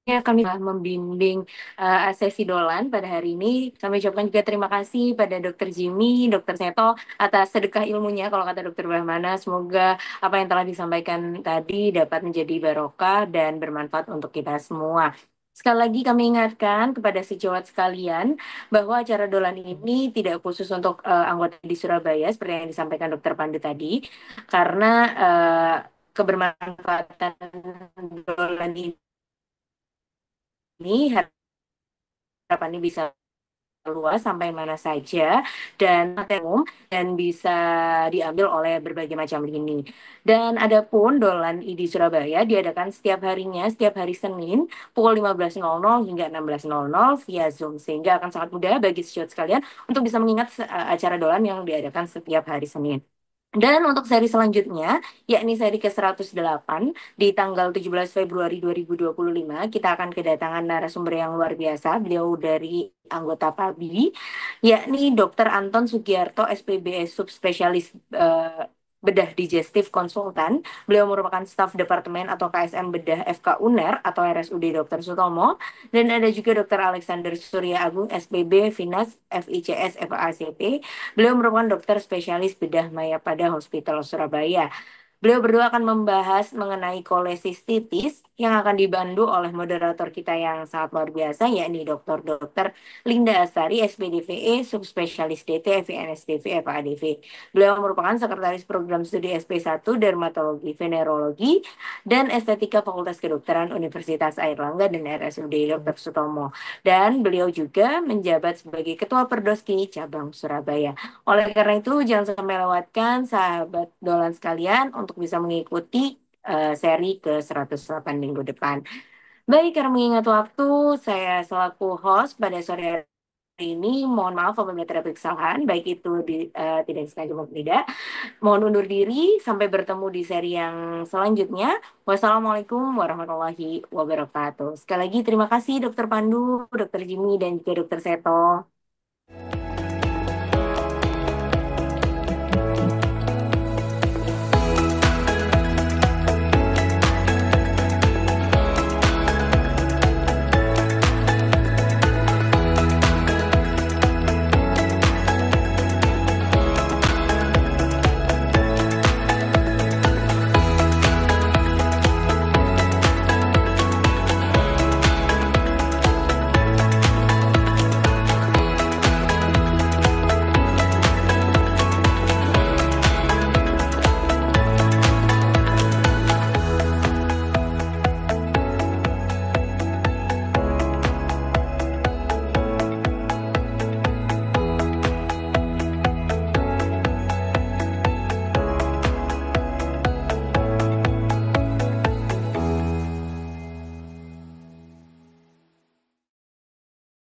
Kami telah membimbing sesi Dolan pada hari ini. Kami ucapkan juga terima kasih pada Dr. Jimmy, Dr. Seto atas sedekah ilmunya kalau kata Dr. Brahmana. Semoga apa yang telah disampaikan tadi dapat menjadi barokah dan bermanfaat untuk kita semua. Sekali lagi kami ingatkan kepada sejawat sekalian bahwa acara Dolan ini tidak khusus untuk anggota di Surabaya seperti yang disampaikan Dr. Pandu tadi, karena kebermanfaatan Dolan ini harapannya bisa luas sampai mana saja dan umum dan bisa diambil oleh berbagai macam lini. Dan adapun Dolan ID Surabaya diadakan setiap harinya, setiap hari Senin pukul 15.00 hingga 16.00 via Zoom, sehingga akan sangat mudah bagi sejawat sekalian untuk bisa mengingat acara Dolan yang diadakan setiap hari Senin. Dan untuk seri selanjutnya, yakni seri ke-108 di tanggal 17 Februari 2025, kita akan kedatangan narasumber yang luar biasa. Beliau dari anggota PABI, yakni Dr. Anton Sugiarto, SPBS Subspesialis Bedah Digestif Konsultan. Beliau merupakan staf Departemen atau KSM Bedah FK UNER atau RSUD Dr. Sutomo. Dan ada juga Dr. Alexander Surya Agung, SPB Finas FICS FACP. Beliau merupakan dokter spesialis bedah Mayapada Hospital Surabaya. Beliau berdua akan membahas mengenai kolesistitis yang akan dibantu oleh moderator kita yang sangat luar biasa, yakni Dr. Linda Astari, SPDVE, Subspesialis DT, FINSDV, FADV. Beliau merupakan Sekretaris Program Studi SP1 Dermatologi, Venerologi, dan Estetika Fakultas Kedokteran Universitas Airlangga dan RSUD Dr. Sutomo. Dan beliau juga menjabat sebagai Ketua Perdoski Cabang Surabaya. Oleh karena itu, jangan sampai lewatkan sahabat Dolan sekalian untuk bisa mengikuti seri ke-108 minggu depan. Baik, karena mengingat waktu, saya selaku host pada sore hari ini, mohon maaf apabila terdapat kesalahan, baik itu tidak disengaja maupun tidak. Mohon undur diri, sampai bertemu di seri yang selanjutnya. Wassalamualaikum warahmatullahi wabarakatuh. Sekali lagi terima kasih Dokter Pandu, Dokter Jimmy, dan juga Dokter Seto.